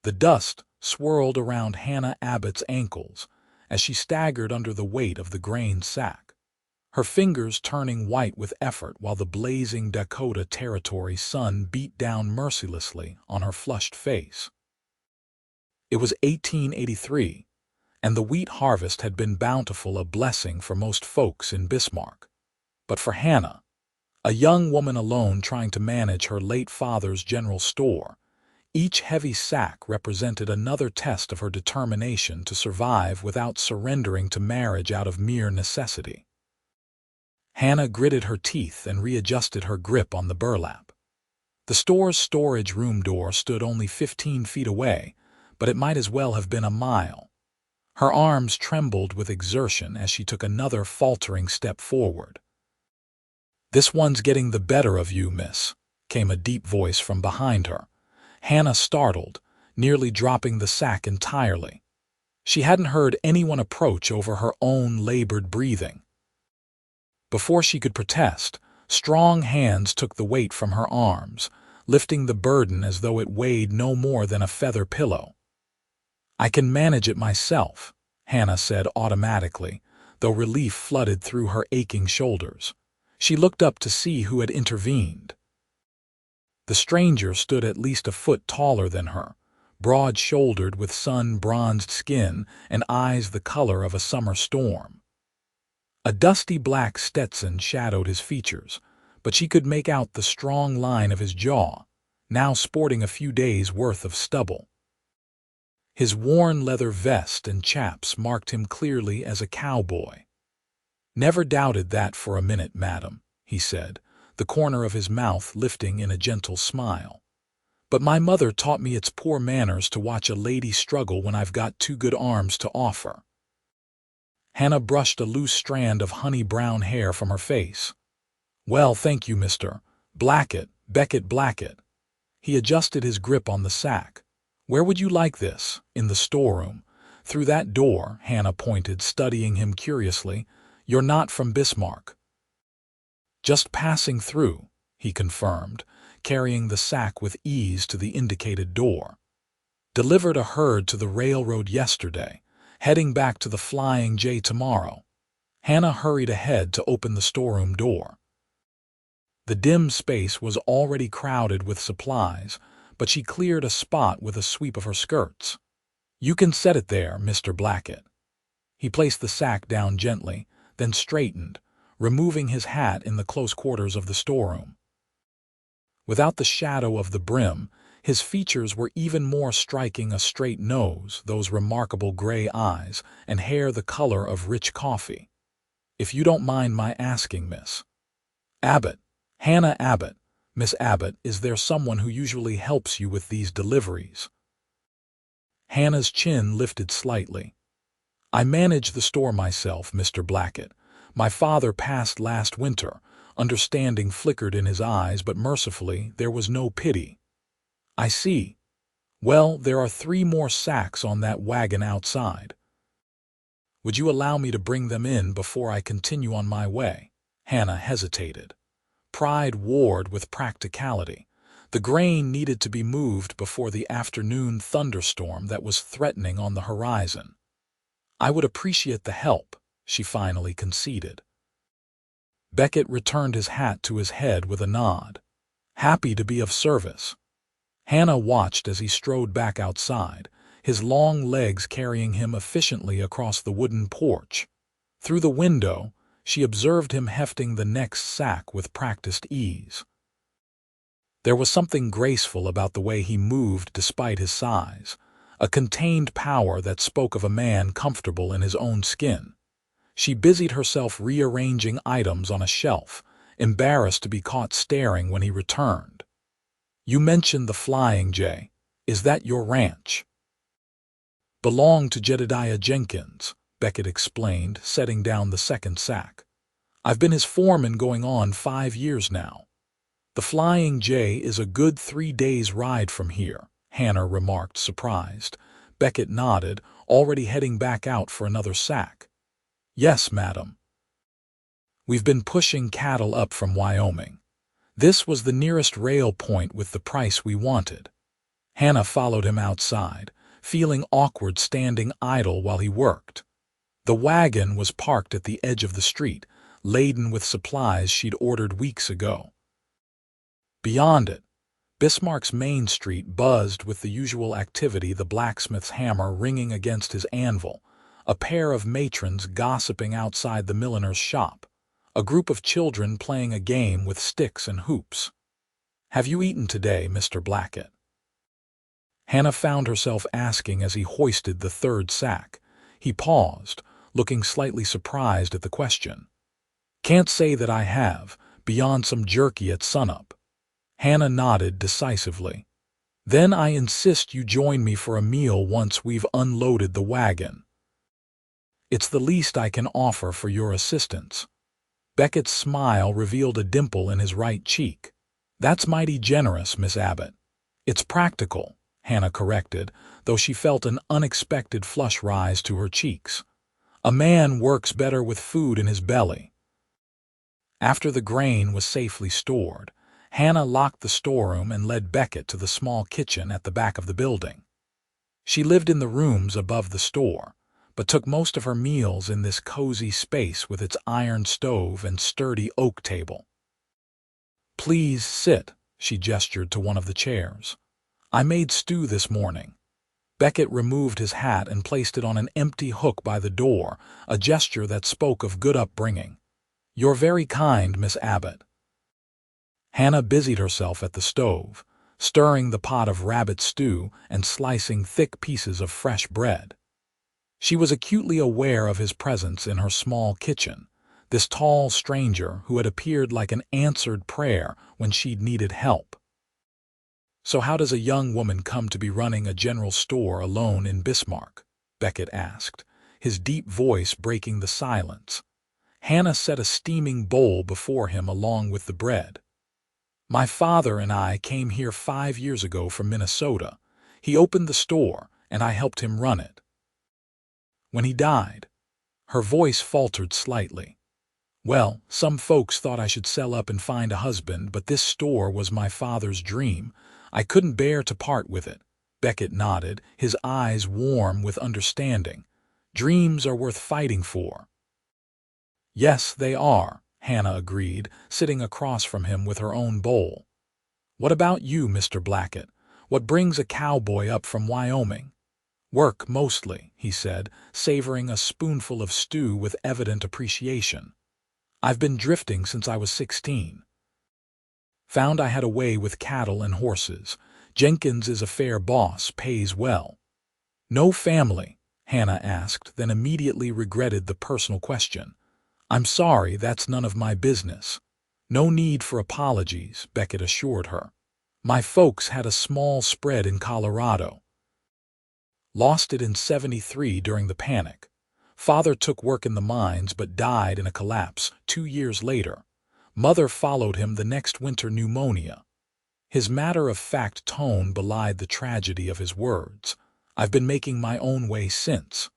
The dust swirled around Hannah Abbott's ankles as she staggered under the weight of the grain sack, her fingers turning white with effort while the blazing Dakota Territory sun beat down mercilessly on her flushed face. It was 1883, and the wheat harvest had been bountiful, a blessing for most folks in Bismarck. But for Hannah, a young woman alone trying to manage her late father's general store, each heavy sack represented another test of her determination to survive without surrendering to marriage out of mere necessity. Hannah gritted her teeth and readjusted her grip on the burlap. The store's storage room door stood only 15 feet away, but it might as well have been a mile. Her arms trembled with exertion as she took another faltering step forward. "This one's getting the better of you, miss," came a deep voice from behind her. Hannah startled, nearly dropping the sack entirely. She hadn't heard anyone approach over her own labored breathing. Before she could protest, strong hands took the weight from her arms, lifting the burden as though it weighed no more than a feather pillow. "I can manage it myself," Hannah said automatically, though relief flooded through her aching shoulders. She looked up to see who had intervened. The stranger stood at least a foot taller than her, broad-shouldered with sun-bronzed skin and eyes the color of a summer storm. A dusty black Stetson shadowed his features, but she could make out the strong line of his jaw, now sporting a few days' worth of stubble. His worn leather vest and chaps marked him clearly as a cowboy. "Never doubted that for a minute, madam," he said, the corner of his mouth lifting in a gentle smile. "But my mother taught me it's poor manners to watch a lady struggle when I've got two good arms to offer." Hannah brushed a loose strand of honey-brown hair from her face. "Well, thank you, Mr. Blackett, Beckett Blackett." He adjusted his grip on the sack. "Where would you like this?" "In the storeroom. Through that door," Hannah pointed, studying him curiously. "You're not from Bismarck." "Just passing through," he confirmed, carrying the sack with ease to the indicated door. "Delivered a herd to the railroad yesterday, heading back to the Flying J tomorrow." Hannah hurried ahead to open the storeroom door. The dim space was already crowded with supplies, but she cleared a spot with a sweep of her skirts. "You can set it there, Mr. Blackett." He placed the sack down gently, then straightened, removing his hat in the close quarters of the storeroom. Without the shadow of the brim, his features were even more striking: a straight nose, those remarkable gray eyes, and hair the color of rich coffee. "If you don't mind my asking, Miss Abbott." "Hannah Abbott. Miss Abbott, is there someone who usually helps you with these deliveries?" Hannah's chin lifted slightly. "I manage the store myself, Mr. Blackett. My father passed last winter." Understanding flickered in his eyes, but mercifully there was no pity. "I see. Well, there are 3 more sacks on that wagon outside. Would you allow me to bring them in before I continue on my way?" Hannah hesitated. Pride warred with practicality. The grain needed to be moved before the afternoon thunderstorm that was threatening on the horizon. "I would appreciate the help," she finally conceded. Beckett returned his hat to his head with a nod. "Happy to be of service." Hannah watched as he strode back outside, his long legs carrying him efficiently across the wooden porch. Through the window, she observed him hefting the next sack with practiced ease. There was something graceful about the way he moved despite his size, a contained power that spoke of a man comfortable in his own skin. She busied herself rearranging items on a shelf, embarrassed to be caught staring when he returned. "You mentioned the Flying J. Is that your ranch?" "Belonged to Jedediah Jenkins," Beckett explained, setting down the second sack. "I've been his foreman going on 5 years now." "The Flying J is a good 3 days' ride from here," Hannah remarked, surprised. Beckett nodded, already heading back out for another sack. "Yes, madam. We've been pushing cattle up from Wyoming. This was the nearest rail point with the price we wanted." Hannah followed him outside, feeling awkward standing idle while he worked. The wagon was parked at the edge of the street, laden with supplies she'd ordered weeks ago. Beyond it, Bismarck's main street buzzed with the usual activity, the blacksmith's hammer ringing against his anvil, a pair of matrons gossiping outside the milliner's shop, a group of children playing a game with sticks and hoops. "Have you eaten today, Mr. Blackett?" Hannah found herself asking as he hoisted the third sack. He paused, looking slightly surprised at the question. "Can't say that I have, beyond some jerky at sunup." Hannah nodded decisively. "Then I insist you join me for a meal once we've unloaded the wagon. It's the least I can offer for your assistance." Beckett's smile revealed a dimple in his right cheek. "That's mighty generous, Miss Abbott." "It's practical," Hannah corrected, though she felt an unexpected flush rise to her cheeks. "A man works better with food in his belly." After the grain was safely stored, Hannah locked the storeroom and led Beckett to the small kitchen at the back of the building. She lived in the rooms above the store, but took most of her meals in this cozy space with its iron stove and sturdy oak table. "Please sit," she gestured to one of the chairs. "I made stew this morning." Beckett removed his hat and placed it on an empty hook by the door, a gesture that spoke of good upbringing. "You're very kind, Miss Abbott." Hannah busied herself at the stove, stirring the pot of rabbit stew and slicing thick pieces of fresh bread. She was acutely aware of his presence in her small kitchen, this tall stranger who had appeared like an answered prayer when she'd needed help. "So how does a young woman come to be running a general store alone in Bismarck?" Beckett asked, his deep voice breaking the silence. Hannah set a steaming bowl before him along with the bread. "My father and I came here 5 years ago from Minnesota. He opened the store, and I helped him run it. When he died," her voice faltered slightly. "Well, some folks thought I should sell up and find a husband, but this store was my father's dream. I couldn't bear to part with it." Beckett nodded, his eyes warm with understanding. "Dreams are worth fighting for." "Yes, they are," Hannah agreed, sitting across from him with her own bowl. "What about you, Mr. Blackett? What brings a cowboy up from Wyoming?" "Work, mostly," he said, savoring a spoonful of stew with evident appreciation. "I've been drifting since I was 16. Found I had a way with cattle and horses. Jenkins is a fair boss, pays well." "No family?" Hannah asked, then immediately regretted the personal question. "I'm sorry, that's none of my business." "No need for apologies," Beckett assured her. "My folks had a small spread in Colorado. Lost it in '73 during the panic. Father took work in the mines but died in a collapse 2 years later. Mother followed him the next winter, pneumonia." His matter-of-fact tone belied the tragedy of his words. "I've been making my own way since."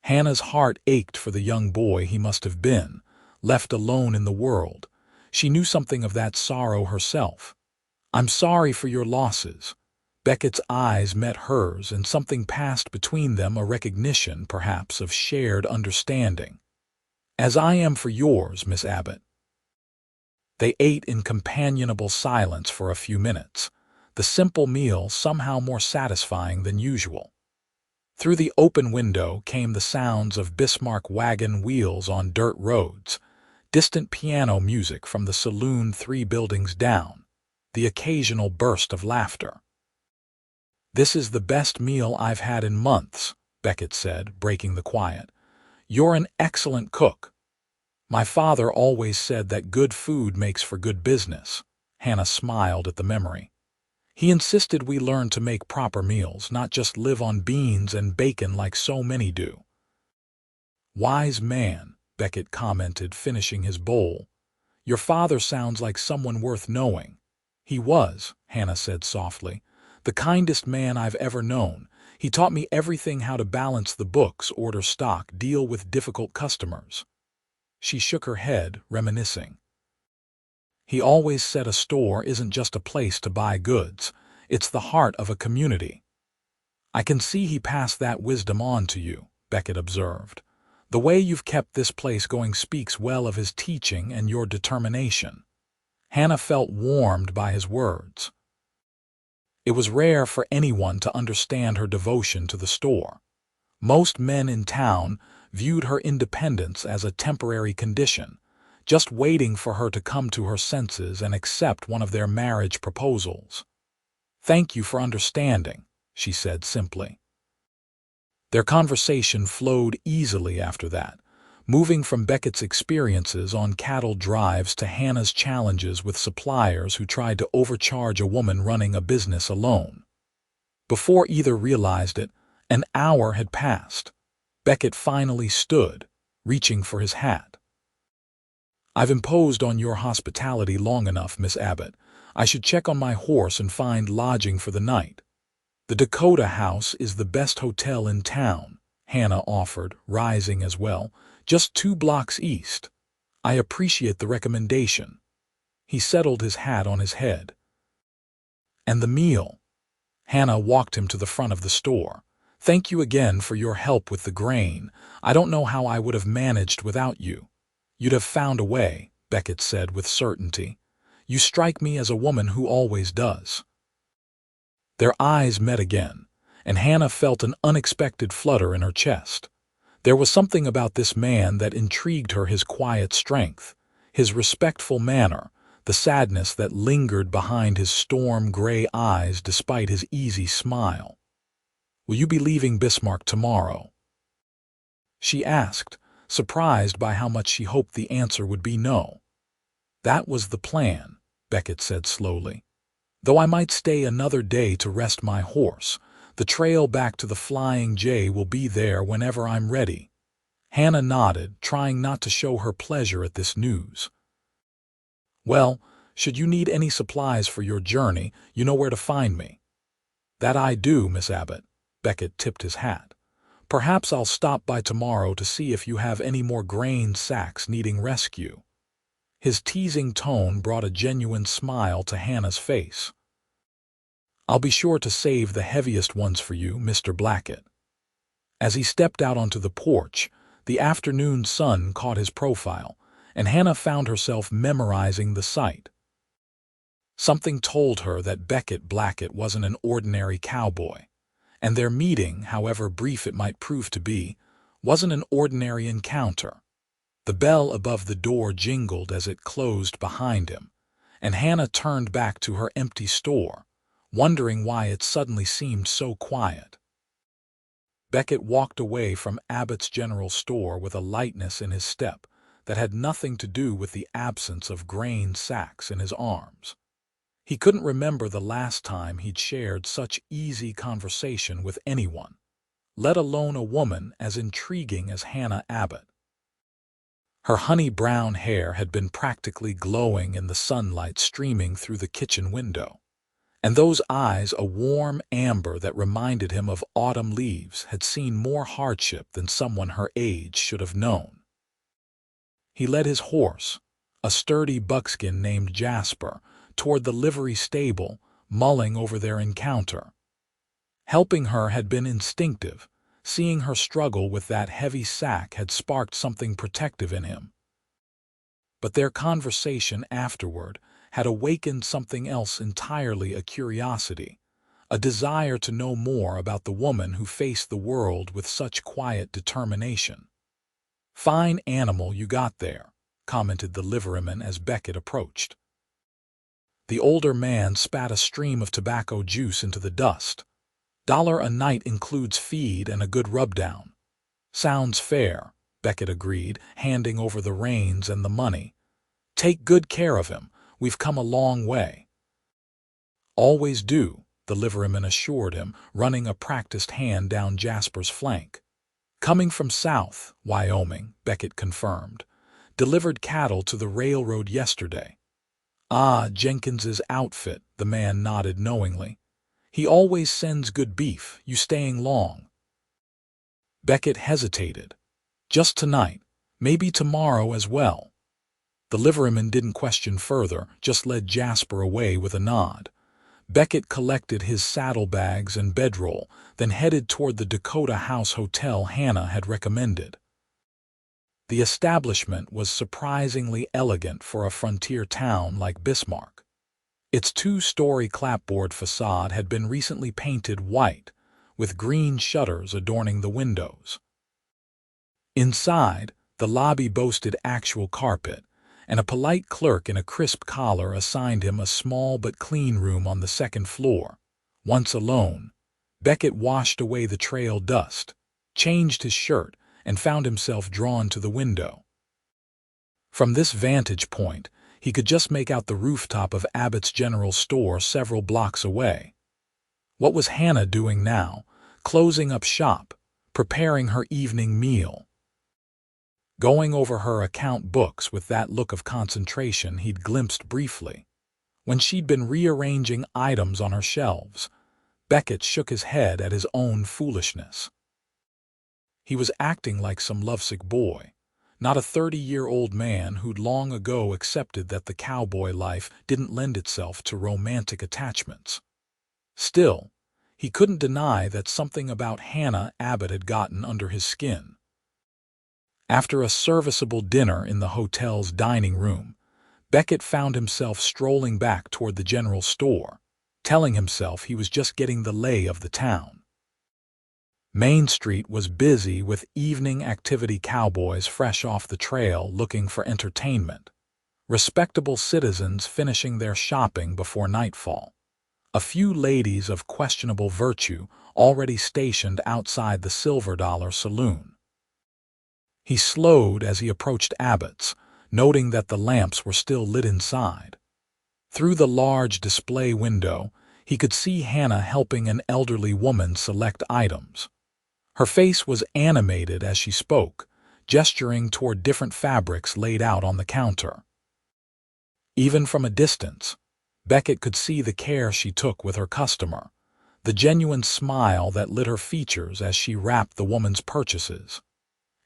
Hannah's heart ached for the young boy he must have been, left alone in the world. She knew something of that sorrow herself. "I'm sorry for your losses." Beckett's eyes met hers, and something passed between them, a recognition, perhaps, of shared understanding. "As I am for yours, Miss Abbott." They ate in companionable silence for a few minutes, the simple meal somehow more satisfying than usual. Through the open window came the sounds of Bismarck wagon wheels on dirt roads, distant piano music from the saloon 3 buildings down, the occasional burst of laughter. "This is the best meal I've had in months," Beckett said, breaking the quiet. "You're an excellent cook." "My father always said that good food makes for good business." Hannah smiled at the memory. "He insisted we learn to make proper meals, not just live on beans and bacon like so many do." "Wise man," Beckett commented, finishing his bowl. "Your father sounds like someone worth knowing." "He was," Hannah said softly, "the kindest man I've ever known. He taught me everything: how to balance the books, order stock, deal with difficult customers." She shook her head, reminiscing. "He always said a store isn't just a place to buy goods. It's the heart of a community. I can see he passed that wisdom on to you, Beckett observed. The way you've kept this place going speaks well of his teaching and your determination. Hannah felt warmed by his words. It was rare for anyone to understand her devotion to the store. Most men in town viewed her independence as a temporary condition, just waiting for her to come to her senses and accept one of their marriage proposals. "Thank you for understanding," she said simply. Their conversation flowed easily after that, moving from Beckett's experiences on cattle drives to Hannah's challenges with suppliers who tried to overcharge a woman running a business alone. Before either realized it, an hour had passed. Beckett finally stood, reaching for his hat. "I've imposed on your hospitality long enough, Miss Abbott. I should check on my horse and find lodging for the night." "The Dakota House is the best hotel in town," Hannah offered, rising as well, "just 2 blocks east. I appreciate the recommendation." He settled his hat on his head. "And the meal?" Hannah walked him to the front of the store. "Thank you again for your help with the grain. I don't know how I would have managed without you." "You'd have found a way," Beckett said with certainty. "You strike me as a woman who always does." Their eyes met again, and Hannah felt an unexpected flutter in her chest. There was something about this man that intrigued her, his quiet strength, his respectful manner, the sadness that lingered behind his storm-gray eyes despite his easy smile. "Will you be leaving Bismarck tomorrow?" she asked, surprised by how much she hoped the answer would be no. "That was the plan," Beckett said slowly. "Though I might stay another day to rest my horse, the trail back to the Flying J will be there whenever I'm ready." Hannah nodded, trying not to show her pleasure at this news. "Well, should you need any supplies for your journey, you know where to find me." "That I do, Miss Abbott." Beckett tipped his hat. "Perhaps I'll stop by tomorrow to see if you have any more grain sacks needing rescue." His teasing tone brought a genuine smile to Hannah's face. "I'll be sure to save the heaviest ones for you, Mr. Blackett." As he stepped out onto the porch, the afternoon sun caught his profile, and Hannah found herself memorizing the sight. Something told her that Beckett Blackett wasn't an ordinary cowboy, and their meeting, however brief it might prove to be, wasn't an ordinary encounter. The bell above the door jingled as it closed behind him, and Hannah turned back to her empty store, wondering why it suddenly seemed so quiet. Beckett walked away from Abbott's general store with a lightness in his step that had nothing to do with the absence of grain sacks in his arms. He couldn't remember the last time he'd shared such easy conversation with anyone, let alone a woman as intriguing as Hannah Abbott. Her honey-brown hair had been practically glowing in the sunlight streaming through the kitchen window, and those eyes, a warm amber that reminded him of autumn leaves, had seen more hardship than someone her age should have known. He led his horse, a sturdy buckskin named Jasper, toward the livery stable, mulling over their encounter. Helping her had been instinctive. Seeing her struggle with that heavy sack had sparked something protective in him. But their conversation afterward had awakened something else entirely, a curiosity, a desire to know more about the woman who faced the world with such quiet determination. "Fine animal you got there," commented the liveryman as Beckett approached. The older man spat a stream of tobacco juice into the dust. "$1 a night includes feed and a good rub-down." "Sounds fair," Beckett agreed, handing over the reins and the money. "Take good care of him. We've come a long way." "Always do," the liveryman assured him, running a practiced hand down Jasper's flank. "Coming from South Wyoming," Beckett confirmed. "Delivered cattle to the railroad yesterday." "Ah, Jenkins's outfit," the man nodded knowingly. "He always sends good beef. You staying long?" Beckett hesitated. "Just tonight. Maybe tomorrow as well." The liveryman didn't question further, just led Jasper away with a nod. Beckett collected his saddlebags and bedroll, then headed toward the Dakota House hotel Hannah had recommended. The establishment was surprisingly elegant for a frontier town like Bismarck. Its two-story clapboard facade had been recently painted white, with green shutters adorning the windows. Inside, the lobby boasted actual carpet, and a polite clerk in a crisp collar assigned him a small but clean room on the second floor. Once alone, Beckett washed away the trail dust, changed his shirt, and found himself drawn to the window. From this vantage point, he could just make out the rooftop of Abbott's general store several blocks away. What was Hannah doing now? Closing up shop, preparing her evening meal. Going over her account books with that look of concentration he'd glimpsed briefly. When she'd been rearranging items on her shelves, Beckett shook his head at his own foolishness. He was acting like some lovesick boy, not a 30-year-old man who'd long ago accepted that the cowboy life didn't lend itself to romantic attachments. Still, he couldn't deny that something about Hannah Abbott had gotten under his skin. After a serviceable dinner in the hotel's dining room, Beckett found himself strolling back toward the general store, telling himself he was just getting the lay of the town. Main Street was busy with evening activity cowboys fresh off the trail looking for entertainment, respectable citizens finishing their shopping before nightfall, a few ladies of questionable virtue already stationed outside the Silver Dollar Saloon. He slowed as he approached Abbott's, noting that the lamps were still lit inside. Through the large display window, he could see Hannah helping an elderly woman select items. Her face was animated as she spoke, gesturing toward different fabrics laid out on the counter. Even from a distance, Beckett could see the care she took with her customer, the genuine smile that lit her features as she wrapped the woman's purchases.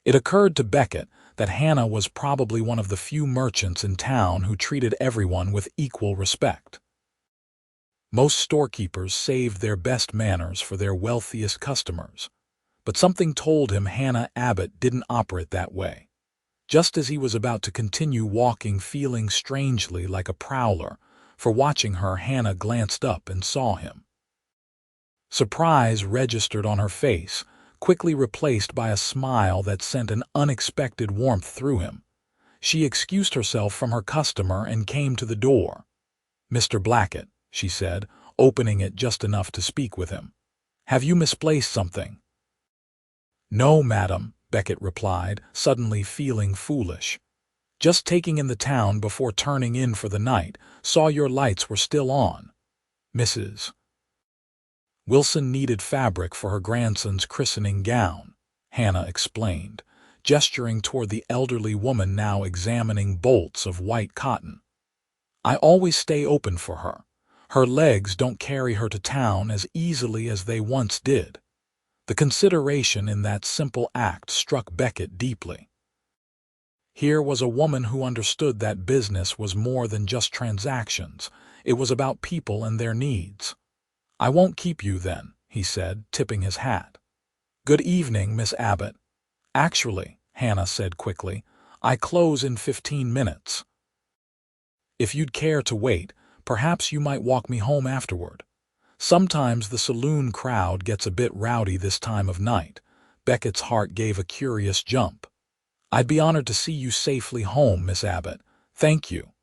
It occurred to Beckett that Hannah was probably one of the few merchants in town who treated everyone with equal respect. Most storekeepers saved their best manners for their wealthiest customers, but something told him Hannah Abbott didn't operate that way. Just as he was about to continue walking feeling strangely like a prowler, for watching her, Hannah glanced up and saw him. Surprise registered on her face, quickly replaced by a smile that sent an unexpected warmth through him. She excused herself from her customer and came to the door. "Mr. Blackett," she said, opening it just enough to speak with him. "Have you misplaced something?" "No, madam," Beckett replied, suddenly feeling foolish. "Just taking in the town before turning in for the night, saw your lights were still on. Mrs. Wilson needed fabric for her grandson's christening gown," Hannah explained, gesturing toward the elderly woman now examining bolts of white cotton. "I always stay open for her. Her legs don't carry her to town as easily as they once did." The consideration in that simple act struck Beckett deeply. Here was a woman who understood that business was more than just transactions. It was about people and their needs. "I won't keep you then," he said, tipping his hat. "Good evening, Miss Abbott." "Actually," Hannah said quickly, "I close in 15 minutes. If you'd care to wait, perhaps you might walk me home afterward. Sometimes the saloon crowd gets a bit rowdy this time of night." Beckett's heart gave a curious jump. "I'd be honored to see you safely home, Miss Abbott. Thank you."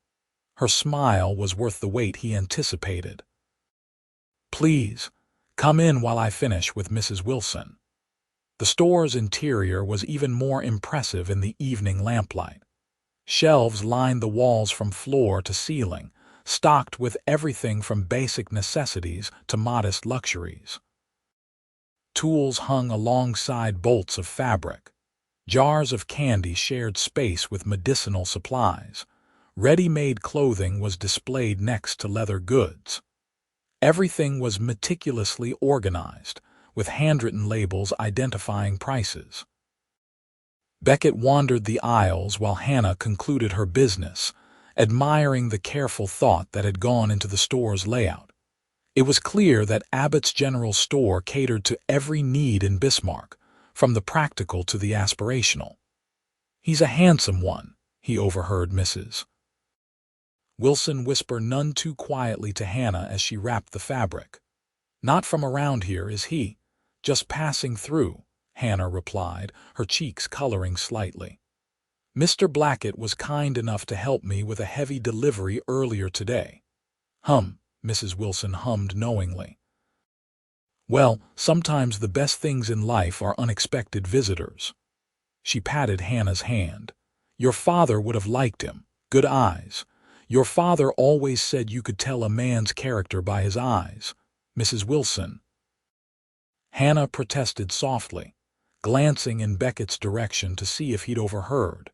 Her smile was worth the wait he anticipated. "Please, come in while I finish with Mrs. Wilson." The store's interior was even more impressive in the evening lamplight. Shelves lined the walls from floor to ceiling, stocked with everything from basic necessities to modest luxuries. Tools hung alongside bolts of fabric. Jars of candy shared space with medicinal supplies. Ready-made clothing was displayed next to leather goods. Everything was meticulously organized, with handwritten labels identifying prices. Beckett wandered the aisles while Hannah concluded her business, admiring the careful thought that had gone into the store's layout. It was clear that Abbott's general store catered to every need in Bismarck, from the practical to the aspirational. "He's a handsome one," he overheard Mrs. Wilson whisper none too quietly to Hannah as she wrapped the fabric. "Not from around here, is he? Just passing through," Hannah replied, her cheeks coloring slightly. "Mr. Blackett was kind enough to help me with a heavy delivery earlier today." Mrs. Wilson hummed knowingly. "Well, sometimes the best things in life are unexpected visitors." She patted Hannah's hand. "Your father would have liked him. Good eyes. Your father always said you could tell a man's character by his eyes, Mrs. Wilson." Hannah protested softly, glancing in Beckett's direction to see if he'd overheard.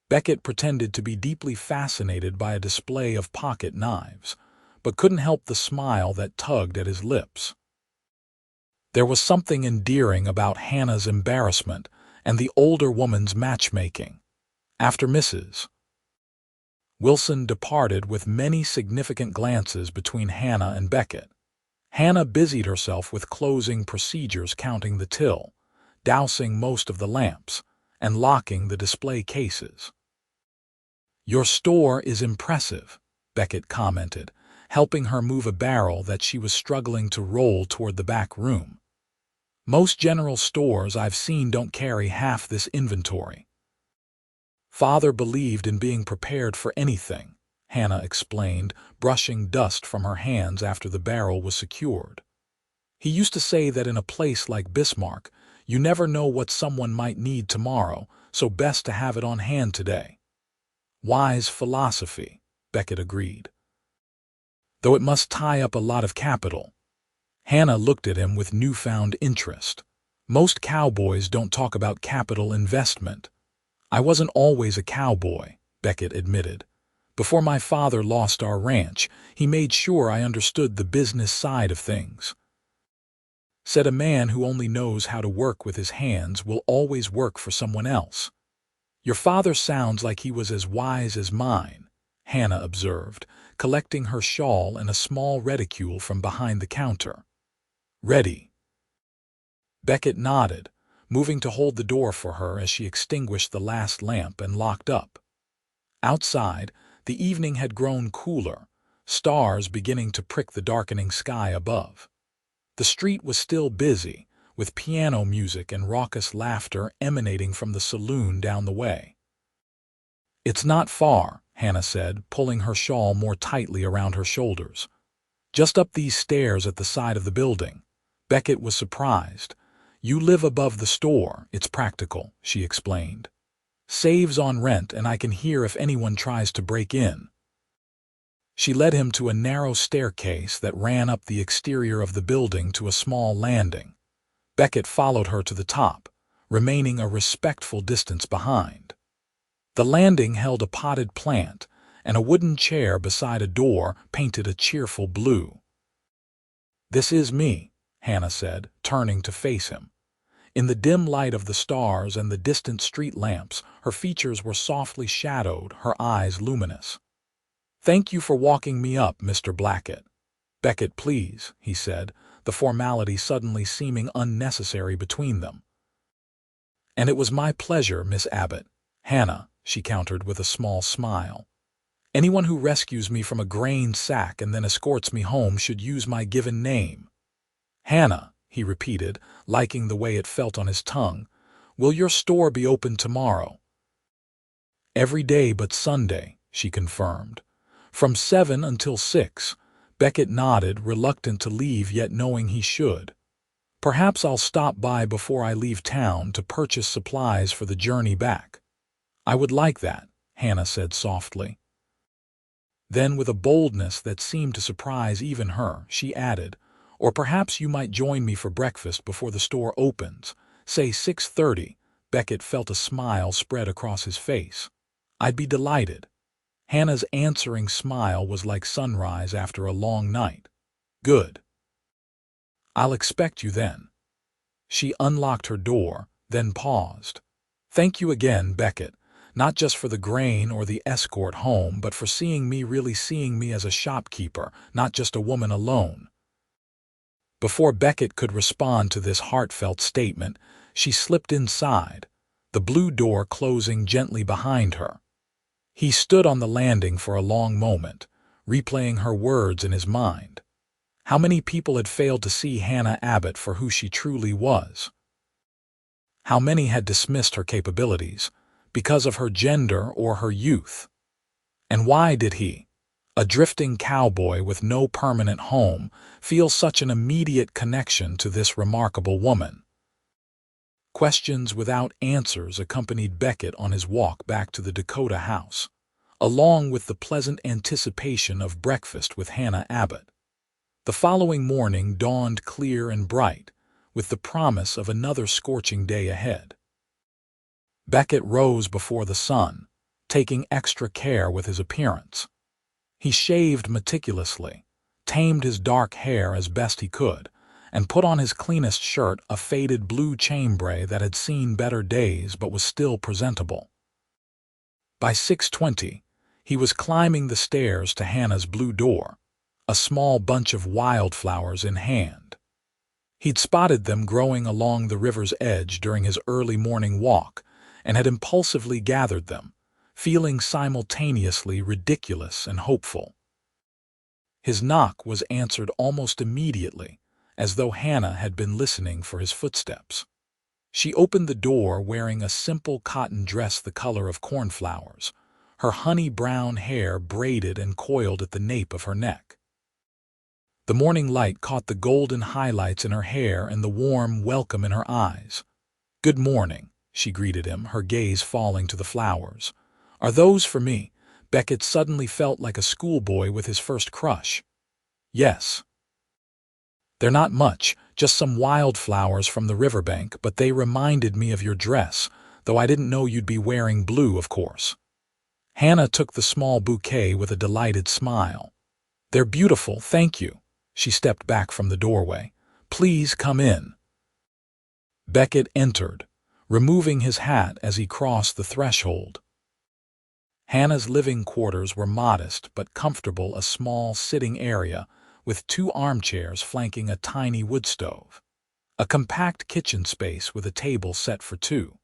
Beckett pretended to be deeply fascinated by a display of pocket knives, but couldn't help the smile that tugged at his lips. There was something endearing about Hannah's embarrassment and the older woman's matchmaking. After Mrs. Wilson departed with many significant glances between Hannah and Beckett. Hannah busied herself with closing procedures, counting the till, dousing most of the lamps, and locking the display cases. "Your store is impressive," Beckett commented, helping her move a barrel that she was struggling to roll toward the back room. "Most general stores I've seen don't carry half this inventory." "Father believed in being prepared for anything," Hannah explained, brushing dust from her hands after the barrel was secured. "He used to say that in a place like Bismarck, you never know what someone might need tomorrow, so best to have it on hand today." "Wise philosophy," Beckett agreed. "Though it must tie up a lot of capital." Hannah looked at him with newfound interest. "Most cowboys don't talk about capital investment." "I wasn't always a cowboy," Beckett admitted. "Before my father lost our ranch, he made sure I understood the business side of things. Said a man who only knows how to work with his hands will always work for someone else." "Your father sounds like he was as wise as mine," Hannah observed, collecting her shawl and a small reticule from behind the counter. "Ready?" Beckett nodded, moving to hold the door for her as she extinguished the last lamp and locked up. Outside, the evening had grown cooler, stars beginning to prick the darkening sky above. The street was still busy, with piano music and raucous laughter emanating from the saloon down the way. "It's not far," Hannah said, pulling her shawl more tightly around her shoulders. "Just up these stairs at the side of the building." Beckett was surprised. "You live above the store, it's practical," she explained. "Saves on rent, and I can hear if anyone tries to break in." She led him to a narrow staircase that ran up the exterior of the building to a small landing. Beckett followed her to the top, remaining a respectful distance behind. The landing held a potted plant, and a wooden chair beside a door painted a cheerful blue. "This is me," Hannah said, turning to face him. In the dim light of the stars and the distant street lamps, her features were softly shadowed, her eyes luminous. "Thank you for walking me up, Mr. Blackett." "Beckett, please," he said, the formality suddenly seeming unnecessary between them. "And it was my pleasure, Miss Abbott." "Hannah," she countered with a small smile. "Anyone who rescues me from a grain sack and then escorts me home should use my given name." "Hannah," he repeated, liking the way it felt on his tongue. "Will your store be open tomorrow?" "Every day but Sunday," she confirmed. "From 7 until 6. Beckett nodded, reluctant to leave yet knowing he should. "Perhaps I'll stop by before I leave town to purchase supplies for the journey back." "I would like that," Hannah said softly. Then, with a boldness that seemed to surprise even her, she added, "Or perhaps you might join me for breakfast before the store opens. Say 6:30. Beckett felt a smile spread across his face. "I'd be delighted." Hannah's answering smile was like sunrise after a long night. "Good. I'll expect you then." She unlocked her door, then paused. "Thank you again, Beckett, not just for the grain or the escort home, but for seeing me, really seeing me as a shopkeeper, not just a woman alone." Before Beckett could respond to this heartfelt statement, she slipped inside, the blue door closing gently behind her. He stood on the landing for a long moment, replaying her words in his mind. How many people had failed to see Hannah Abbott for who she truly was? How many had dismissed her capabilities because of her gender or her youth? And why did he, a drifting cowboy with no permanent home, feel such an immediate connection to this remarkable woman? Questions without answers accompanied Beckett on his walk back to the Dakota house, along with the pleasant anticipation of breakfast with Hannah Abbott. The following morning dawned clear and bright, with the promise of another scorching day ahead. Beckett rose before the sun, taking extra care with his appearance. He shaved meticulously, tamed his dark hair as best he could, and put on his cleanest shirt, a faded blue chambray that had seen better days but was still presentable. By 6:20, he was climbing the stairs to Hannah's blue door, a small bunch of wildflowers in hand. He'd spotted them growing along the river's edge during his early morning walk and had impulsively gathered them, feeling simultaneously ridiculous and hopeful. His knock was answered almost immediately, as though Hannah had been listening for his footsteps. She opened the door wearing a simple cotton dress the color of cornflowers, her honey-brown hair braided and coiled at the nape of her neck. The morning light caught the golden highlights in her hair and the warm welcome in her eyes. "Good morning," she greeted him, her gaze falling to the flowers. "Are those for me?" Beckett suddenly felt like a schoolboy with his first crush. "Yes. They're not much, just some wildflowers from the riverbank, but they reminded me of your dress, though I didn't know you'd be wearing blue, of course." Hannah took the small bouquet with a delighted smile. "They're beautiful, thank you." She stepped back from the doorway. "Please come in." Beckett entered, removing his hat as he crossed the threshold. Hannah's living quarters were modest but comfortable, a small sitting area with 2 armchairs flanking a tiny wood stove, a compact kitchen space with a table set for 2,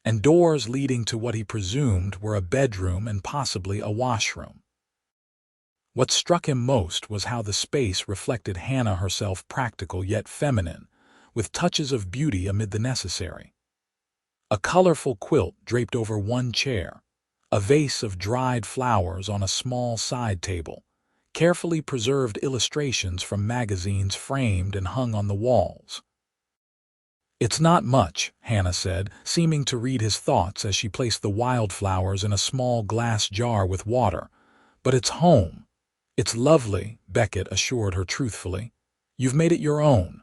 and doors leading to what he presumed were a bedroom and possibly a washroom. What struck him most was how the space reflected Hannah herself, practical yet feminine, with touches of beauty amid the necessary. A colorful quilt draped over one chair, a vase of dried flowers on a small side table, carefully preserved illustrations from magazines framed and hung on the walls. "It's not much," Hannah said, seeming to read his thoughts as she placed the wildflowers in a small glass jar with water. "But it's home. It's lovely," Beckett assured her truthfully. "You've made it your own."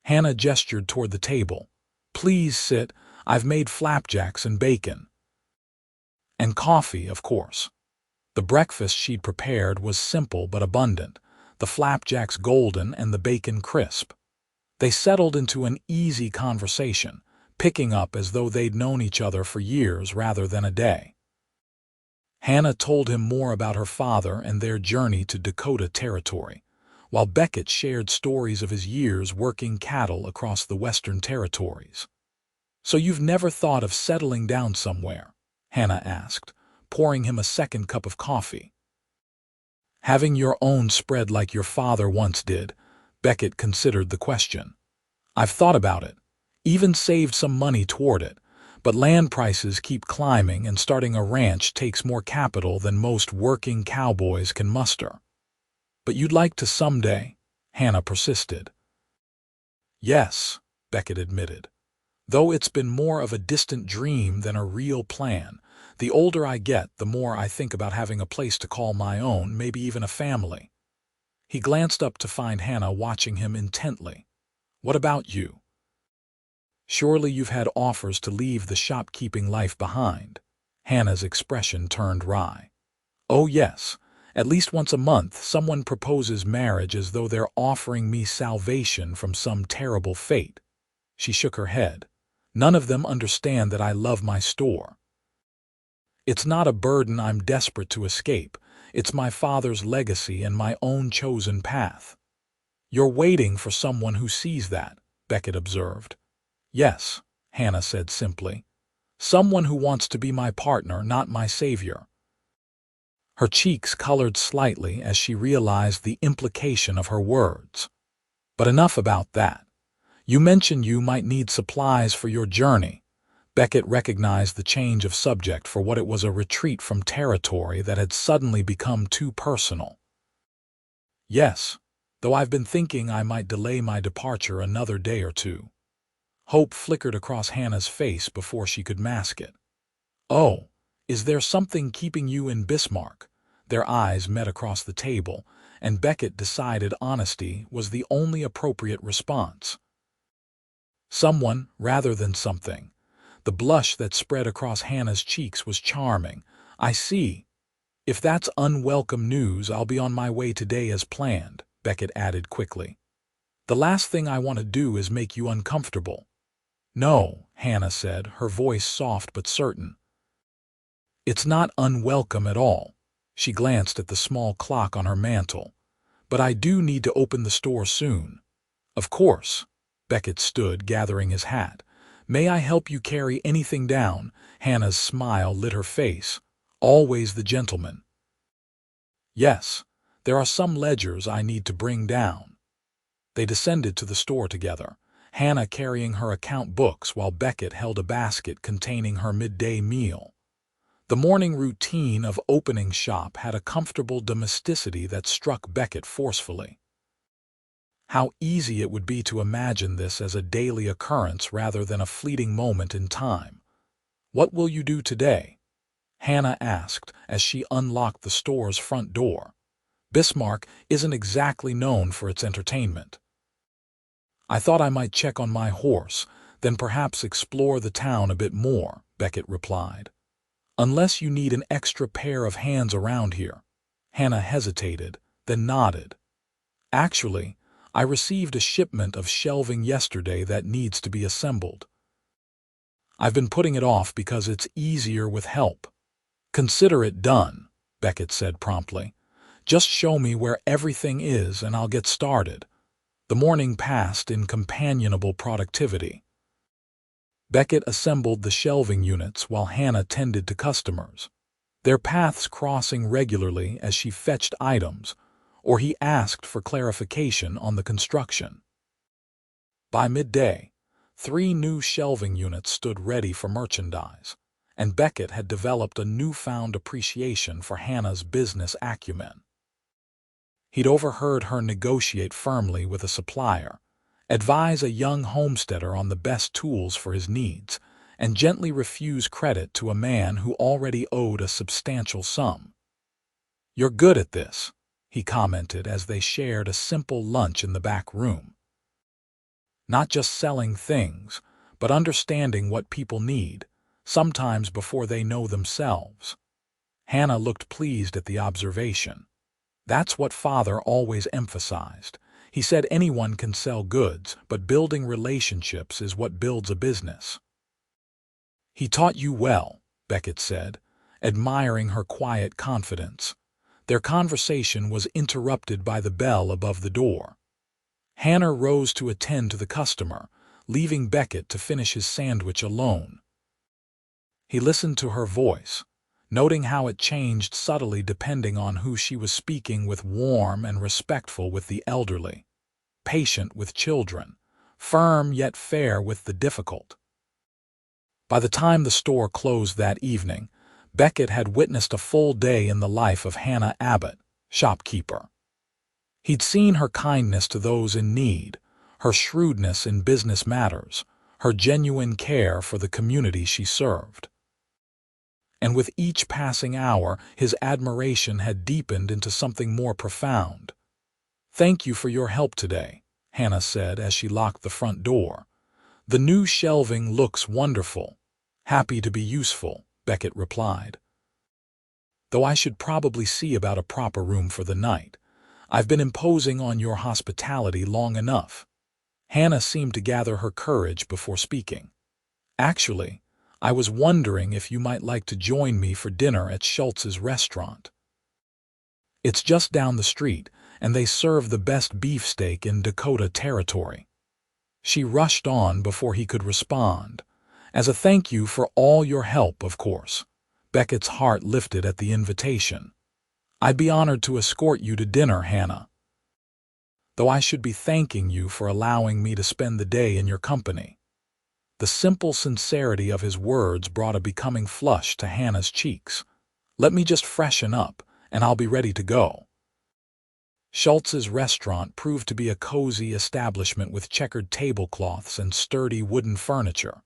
Hannah gestured toward the table. "Please sit. I've made flapjacks and bacon." And coffee, of course. The breakfast she'd prepared was simple but abundant, the flapjacks golden and the bacon crisp. They settled into an easy conversation, picking up as though they'd known each other for years rather than a day. Hannah told him more about her father and their journey to Dakota territory, while Beckett shared stories of his years working cattle across the Western territories. "So you've never thought of settling down somewhere?" Hannah asked, pouring him a second cup of coffee. "Having your own spread like your father once did," Beckett considered the question. "I've thought about it, even saved some money toward it, but land prices keep climbing and starting a ranch takes more capital than most working cowboys can muster." "But you'd like to someday?" Hannah persisted. "Yes," Beckett admitted, "though it's been more of a distant dream than a real plan. The older I get, the more I think about having a place to call my own, maybe even a family." He glanced up to find Hannah watching him intently. "What about you? Surely you've had offers to leave the shopkeeping life behind." Hannah's expression turned wry. "Oh yes, at least once a month someone proposes marriage as though they're offering me salvation from some terrible fate." She shook her head. "None of them understand that I love my store. It's not a burden I'm desperate to escape. It's my father's legacy and my own chosen path." You're waiting for someone who sees that, Beckett observed. Yes, Hannah said simply. Someone who wants to be my partner, not my savior. Her cheeks colored slightly as she realized the implication of her words. But enough about that. You mentioned you might need supplies for your journey. Beckett recognized the change of subject for what it was, a retreat from territory that had suddenly become too personal. Yes, though I've been thinking I might delay my departure another day or two. Hope flickered across Hannah's face before she could mask it. Oh, is there something keeping you in Bismarck? Their eyes met across the table, and Beckett decided honesty was the only appropriate response. Someone rather than something. The blush that spread across Hannah's cheeks was charming. I see. If that's unwelcome news, I'll be on my way today as planned, Beckett added quickly. The last thing I want to do is make you uncomfortable. No, Hannah said, her voice soft but certain. It's not unwelcome at all. She glanced at the small clock on her mantel. But I do need to open the store soon. Of course. Beckett stood, gathering his hat. May I help you carry anything down? Hannah's smile lit her face. Always the gentleman. Yes, there are some ledgers I need to bring down. They descended to the store together, Hannah carrying her account books while Beckett held a basket containing her midday meal. The morning routine of opening shop had a comfortable domesticity that struck Beckett forcefully. How easy it would be to imagine this as a daily occurrence rather than a fleeting moment in time. What will you do today? Hannah asked as she unlocked the store's front door. Bismarck isn't exactly known for its entertainment. I thought I might check on my horse, then perhaps explore the town a bit more, Beckett replied. Unless you need an extra pair of hands around here. Hannah hesitated, then nodded. Actually, I received a shipment of shelving yesterday that needs to be assembled. I've been putting it off because it's easier with help. Consider it done, Beckett said promptly. Just show me where everything is and I'll get started. The morning passed in companionable productivity. Beckett assembled the shelving units while Hannah tended to customers, their paths crossing regularly as she fetched items, or he asked for clarification on the construction. By midday, 3 new shelving units stood ready for merchandise, and Beckett had developed a newfound appreciation for Hannah's business acumen. He'd overheard her negotiate firmly with a supplier, advise a young homesteader on the best tools for his needs, and gently refuse credit to a man who already owed a substantial sum. "You're good at this," he commented as they shared a simple lunch in the back room. "Not just selling things, but understanding what people need, sometimes before they know themselves." Hannah looked pleased at the observation. That's what Father always emphasized. He said anyone can sell goods, but building relationships is what builds a business. "He taught you well," Beckett said, admiring her quiet confidence. Their conversation was interrupted by the bell above the door. Hannah rose to attend to the customer, leaving Beckett to finish his sandwich alone. He listened to her voice, noting how it changed subtly depending on who she was speaking with, warm and respectful with the elderly, patient with children, firm yet fair with the difficult. By the time the store closed that evening, Beckett had witnessed a full day in the life of Hannah Abbott, shopkeeper. He'd seen her kindness to those in need, her shrewdness in business matters, her genuine care for the community she served. And with each passing hour, his admiration had deepened into something more profound. "Thank you for your help today," Hannah said as she locked the front door. "The new shelving looks wonderful." "Happy to be useful," Beckett replied. "Though I should probably see about a proper room for the night. I've been imposing on your hospitality long enough." Hannah seemed to gather her courage before speaking. "Actually, I was wondering if you might like to join me for dinner at Schultz's restaurant. It's just down the street, and they serve the best beefsteak in Dakota territory." She rushed on before he could respond. "As a thank you for all your help, of course." Beckett's heart lifted at the invitation. "I'd be honored to escort you to dinner, Hannah. Though I should be thanking you for allowing me to spend the day in your company." The simple sincerity of his words brought a becoming flush to Hannah's cheeks. "Let me just freshen up, and I'll be ready to go." Schultz's restaurant proved to be a cozy establishment with checkered tablecloths and sturdy wooden furniture.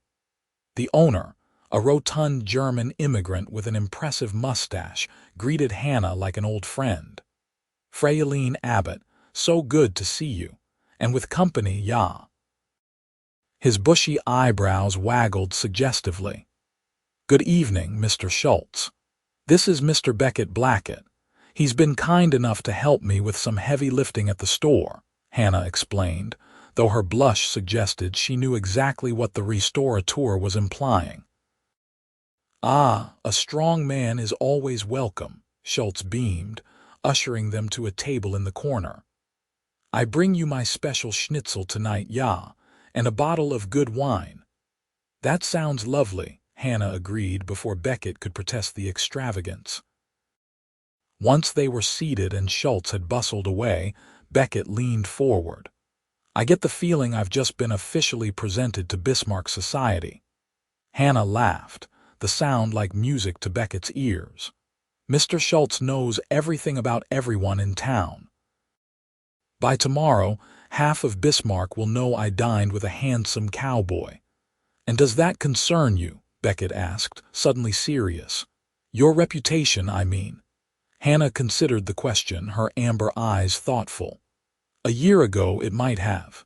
The owner, a rotund German immigrant with an impressive mustache, greeted Hannah like an old friend. "Fraulein Abbott, so good to see you. And with company, ja." His bushy eyebrows waggled suggestively. "Good evening, Mr. Schultz. This is Mr. Beckett Blackett. He's been kind enough to help me with some heavy lifting at the store," Hannah explained, though her blush suggested she knew exactly what the restaurateur was implying. "Ah, a strong man is always welcome," Schultz beamed, ushering them to a table in the corner. "I bring you my special schnitzel tonight, ja, and a bottle of good wine." "That sounds lovely," Hannah agreed before Beckett could protest the extravagance. Once they were seated and Schultz had bustled away, Beckett leaned forward. "I get the feeling I've just been officially presented to Bismarck society." Hannah laughed, the sound like music to Beckett's ears. "Mr. Schultz knows everything about everyone in town. By tomorrow, half of Bismarck will know I dined with a handsome cowboy." "And does that concern you?" Beckett asked, suddenly serious. "Your reputation, I mean." Hannah considered the question, her amber eyes thoughtful. "A year ago it might have.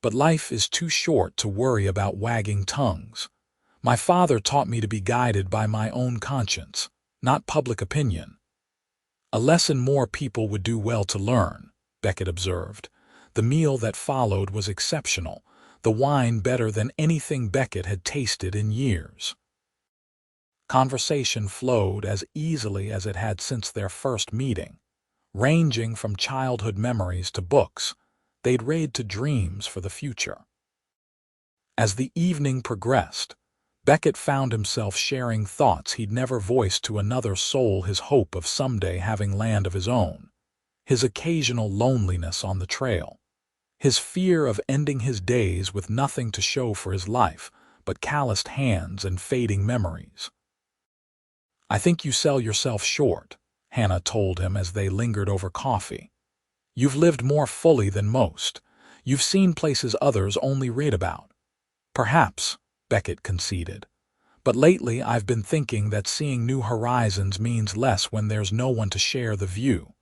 But life is too short to worry about wagging tongues. My father taught me to be guided by my own conscience, not public opinion." "A lesson more people would do well to learn," Beckett observed. The meal that followed was exceptional, the wine better than anything Beckett had tasted in years. Conversation flowed as easily as it had since their first meeting. Ranging from childhood memories to books, they'd raid to dreams for the future. As the evening progressed, Beckett found himself sharing thoughts he'd never voiced to another soul, his hope of someday having land of his own, his occasional loneliness on the trail, his fear of ending his days with nothing to show for his life but calloused hands and fading memories. "I think you sell yourself short," Hannah told him as they lingered over coffee. "You've lived more fully than most. You've seen places others only read about." "Perhaps," Beckett conceded. "But lately I've been thinking that seeing new horizons means less when there's no one to share the view."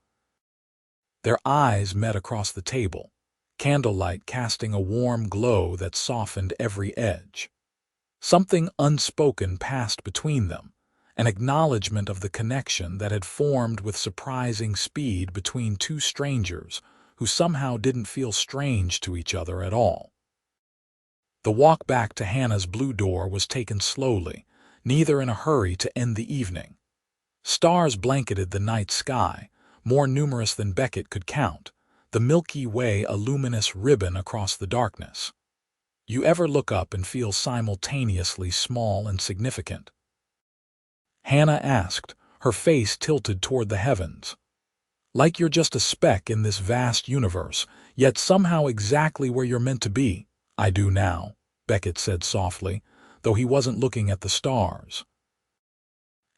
Their eyes met across the table, candlelight casting a warm glow that softened every edge. Something unspoken passed between them, an acknowledgement of the connection that had formed with surprising speed between two strangers who somehow didn't feel strange to each other at all. The walk back to Hannah's blue door was taken slowly, neither in a hurry to end the evening. Stars blanketed the night sky, more numerous than Beckett could count, the Milky Way a luminous ribbon across the darkness. You ever look up and feel simultaneously small and significant? Hannah asked, her face tilted toward the heavens. "Like you're just a speck in this vast universe, yet somehow exactly where you're meant to be." "I do now," Beckett said softly, though he wasn't looking at the stars.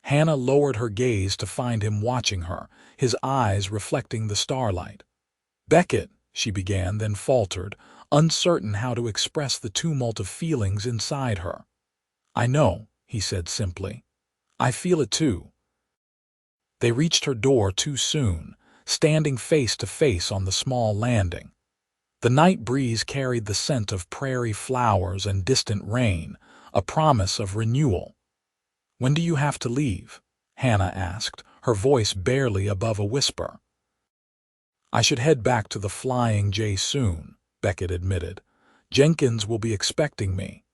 Hannah lowered her gaze to find him watching her, his eyes reflecting the starlight. "Beckett," she began, then faltered, uncertain how to express the tumult of feelings inside her. "I know," he said simply. "I feel it too." They reached her door too soon, standing face to face on the small landing. The night breeze carried the scent of prairie flowers and distant rain, a promise of renewal. "When do you have to leave?" Hannah asked, her voice barely above a whisper. "I should head back to the Flying J soon," Beckett admitted. "Jenkins will be expecting me."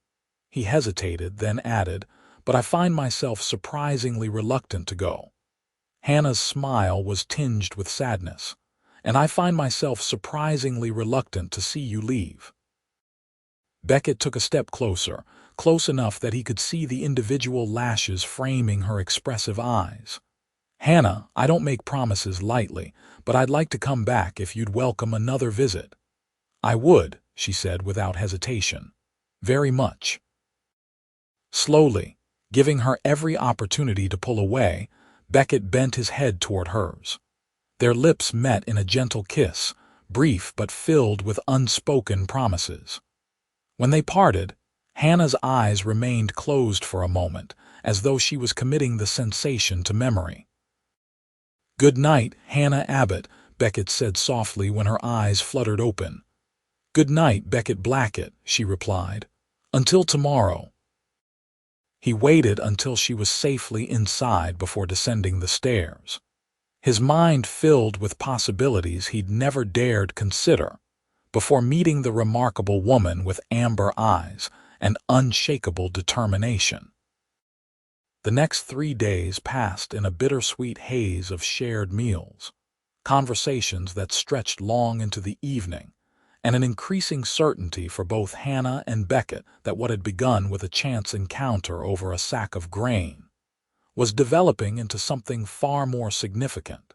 He hesitated, then added, "But I find myself surprisingly reluctant to go." Hannah's smile was tinged with sadness. and I find myself surprisingly reluctant to see you leave." Beckett took a step closer, close enough that he could see the individual lashes framing her expressive eyes. "Hannah, I don't make promises lightly, but I'd like to come back if you'd welcome another visit." "I would," she said without hesitation. "Very much." Slowly, giving her every opportunity to pull away, Beckett bent his head toward hers. Their lips met in a gentle kiss, brief but filled with unspoken promises. When they parted, Hannah's eyes remained closed for a moment, as though she was committing the sensation to memory. "Good night, Hannah Abbott," Beckett said softly when her eyes fluttered open. "Good night, Beckett Blackett," she replied. "Until tomorrow." He waited until she was safely inside before descending the stairs. His mind filled with possibilities he'd never dared consider, before meeting the remarkable woman with amber eyes and unshakable determination. The next 3 days passed in a bittersweet haze of shared meals, conversations that stretched long into the evening, and an increasing certainty for both Hannah and Beckett that what had begun with a chance encounter over a sack of grain was developing into something far more significant.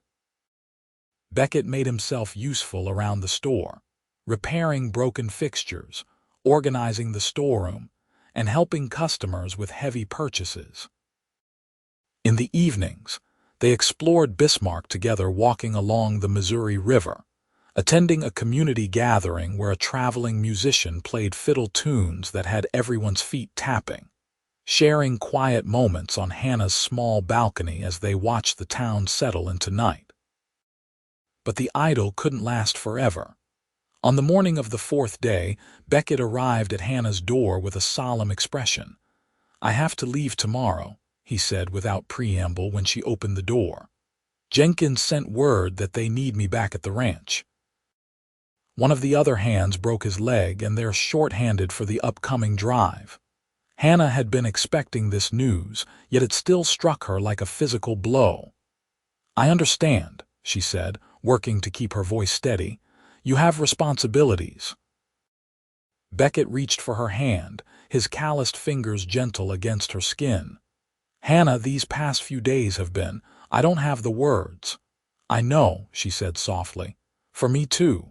Beckett made himself useful around the store, repairing broken fixtures, organizing the storeroom, and helping customers with heavy purchases. In the evenings, they explored Bismarck together, walking along the Missouri River, attending a community gathering where a traveling musician played fiddle tunes that had everyone's feet tapping, sharing quiet moments on Hannah's small balcony as they watched the town settle into night. But the idyll couldn't last forever. On the morning of the 4th day, Beckett arrived at Hannah's door with a solemn expression. "I have to leave tomorrow," he said without preamble when she opened the door. "Jenkins sent word that they need me back at the ranch." One of the other hands broke his leg and they're short-handed for the upcoming drive. Hannah had been expecting this news, yet it still struck her like a physical blow. "I understand," she said, working to keep her voice steady. "You have responsibilities." Beckett reached for her hand, his calloused fingers gentle against her skin. "Hannah, these past few days have been, I don't have the words." "I know," she said softly. "For me too."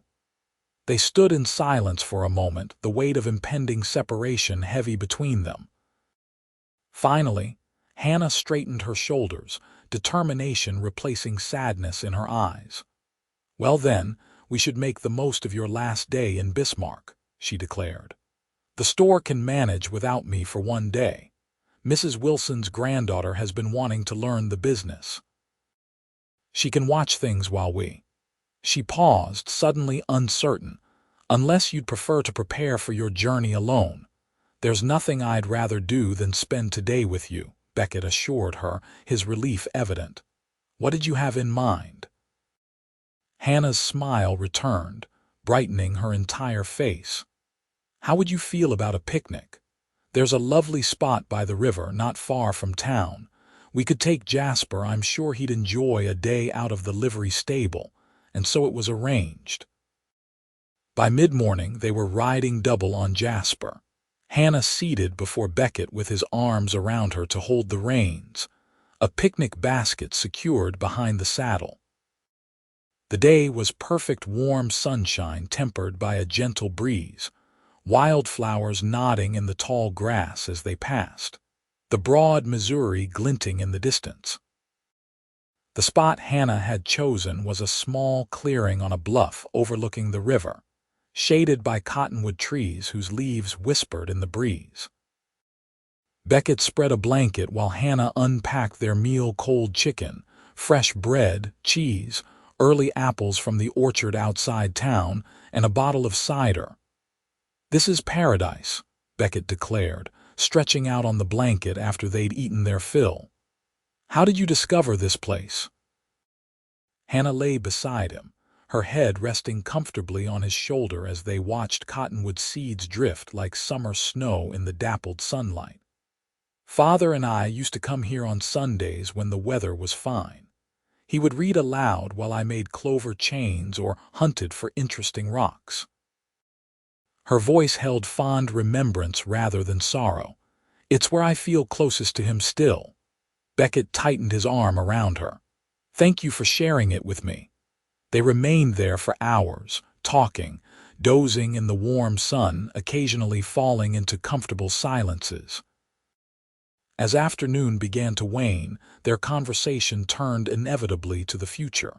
They stood in silence for a moment, the weight of impending separation heavy between them. Finally, Hannah straightened her shoulders, determination replacing sadness in her eyes. "Well then, we should make the most of your last day in Bismarck," she declared. "The store can manage without me for one day. Mrs. Wilson's granddaughter has been wanting to learn the business. She can watch things while we—" She paused, suddenly uncertain. "Unless you'd prefer to prepare for your journey alone. There's nothing I'd rather do than spend today with you," Beckett assured her, his relief evident. "What did you have in mind?" Hannah's smile returned, brightening her entire face. "How would you feel about a picnic? There's a lovely spot by the river not far from town. We could take Jasper. I'm sure he'd enjoy a day out of the livery stable," and so it was arranged. By mid-morning they were riding double on Jasper, Hannah seated before Beckett with his arms around her to hold the reins, a picnic basket secured behind the saddle. The day was perfect warm sunshine tempered by a gentle breeze, wildflowers nodding in the tall grass as they passed, the broad Missouri glinting in the distance. The spot Hannah had chosen was a small clearing on a bluff overlooking the river, shaded by cottonwood trees whose leaves whispered in the breeze. Beckett spread a blanket while Hannah unpacked their meal: cold chicken, fresh bread, cheese, early apples from the orchard outside town, and a bottle of cider. "This is paradise," Beckett declared, stretching out on the blanket after they'd eaten their fill. "How did you discover this place?" Hannah lay beside him, her head resting comfortably on his shoulder as they watched cottonwood seeds drift like summer snow in the dappled sunlight. "Father and I used to come here on Sundays when the weather was fine. He would read aloud while I made clover chains or hunted for interesting rocks. Her voice held fond remembrance rather than sorrow. It's where I feel closest to him still. Beckett tightened his arm around her. Thank you for sharing it with me. They remained there for hours, talking, dozing in the warm sun, occasionally falling into comfortable silences. As afternoon began to wane, their conversation turned inevitably to the future.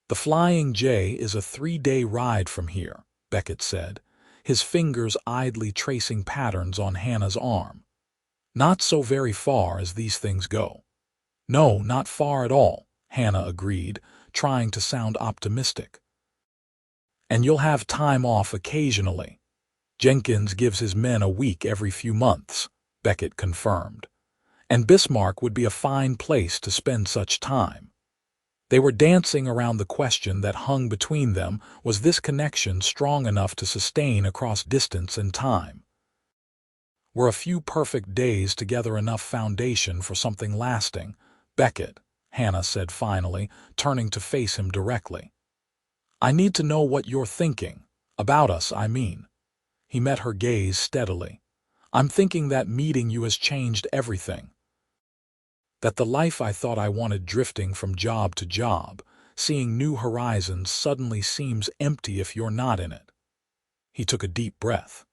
The Flying J is a 3-day ride from here, Beckett said, his fingers idly tracing patterns on Hannah's arm. Not so very far as these things go. No, not far at all, Hannah agreed, trying to sound optimistic. And you'll have time off occasionally. Jenkins gives his men a week every few months, Beckett confirmed. And Bismarck would be a fine place to spend such time. They were dancing around the question that hung between them: was this connection strong enough to sustain across distance and time? Were a few perfect days together enough foundation for something lasting? Beckett, Hannah said finally, turning to face him directly. I need to know what you're thinking. About us, I mean. He met her gaze steadily. I'm thinking that meeting you has changed everything. That the life I thought I wanted, drifting from job to job, seeing new horizons, suddenly seems empty if you're not in it. He took a deep breath.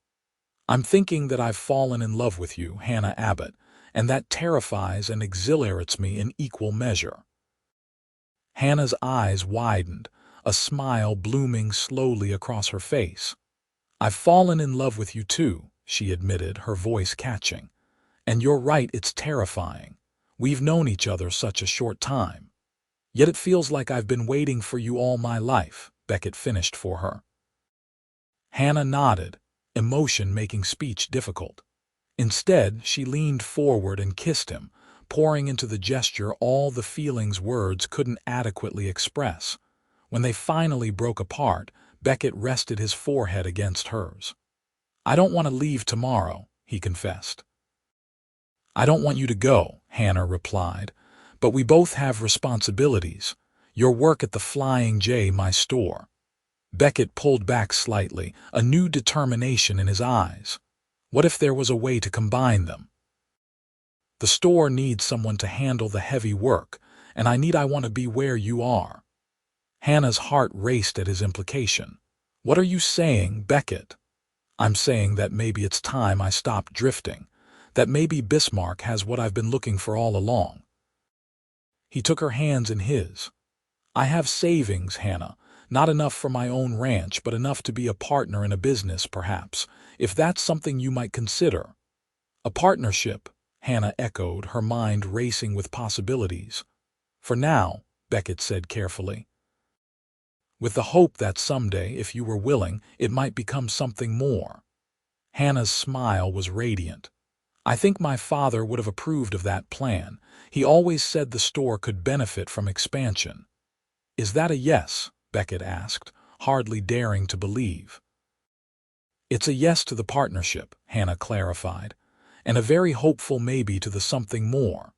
I'm thinking that I've fallen in love with you, Hannah Abbott, and that terrifies and exhilarates me in equal measure. Hannah's eyes widened, a smile blooming slowly across her face. I've fallen in love with you too, she admitted, her voice catching. And you're right, it's terrifying. We've known each other such a short time. Yet it feels like I've been waiting for you all my life, Beckett finished for her. Hannah nodded, emotion making speech difficult. Instead, she leaned forward and kissed him, pouring into the gesture all the feelings words couldn't adequately express. When they finally broke apart, Beckett rested his forehead against hers. I don't want to leave tomorrow, he confessed. I don't want you to go, Hannah replied, but we both have responsibilities. Your work at the Flying J, my store. Beckett pulled back slightly, a new determination in his eyes. What if there was a way to combine them? The store needs someone to handle the heavy work, and I want to be where you are. Hannah's heart raced at his implication. What are you saying, Beckett? I'm saying that maybe it's time I stopped drifting. That maybe Bismarck has what I've been looking for all along. He took her hands in his. I have savings, Hannah, not enough for my own ranch, but enough to be a partner in a business, perhaps, if that's something you might consider. A partnership, Hannah echoed, her mind racing with possibilities. For now, Beckett said carefully. With the hope that someday, if you were willing, it might become something more. Hannah's smile was radiant. I think my father would have approved of that plan. He always said the store could benefit from expansion. Is that a yes? Beckett asked, hardly daring to believe. It's a yes to the partnership, Hannah clarified, and a very hopeful maybe to the something more.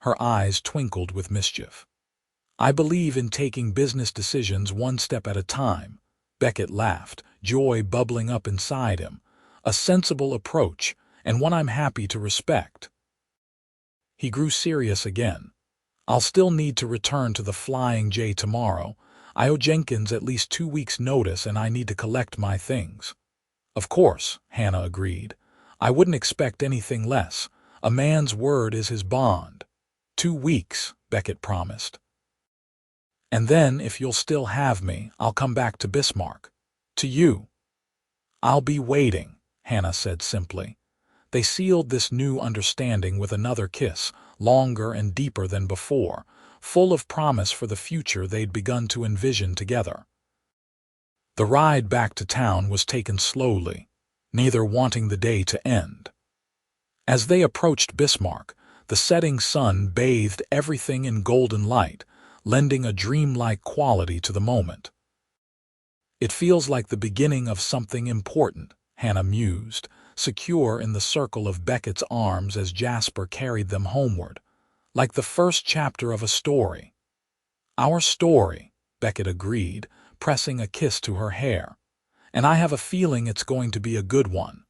Her eyes twinkled with mischief. I believe in taking business decisions one step at a time. Beckett laughed, joy bubbling up inside him. A sensible approach, and one I'm happy to respect. He grew serious again. I'll still need to return to the Flying J tomorrow. I owe Jenkins at least 2 weeks' notice, and I need to collect my things. Of course, Hannah agreed. I wouldn't expect anything less. A man's word is his bond. 2 weeks, Beckett promised. And then, if you'll still have me, I'll come back to Bismarck. To you. I'll be waiting, Hannah said simply. They sealed this new understanding with another kiss, longer and deeper than before, full of promise for the future they'd begun to envision together. The ride back to town was taken slowly, neither wanting the day to end. As they approached Bismarck, the setting sun bathed everything in golden light, lending a dreamlike quality to the moment. It feels like the beginning of something important, Hannah mused, secure in the circle of Beckett's arms as Jasper carried them homeward, like the first chapter of a story. "Our story," Beckett agreed, pressing a kiss to her hair. "And I have a feeling it's going to be a good one."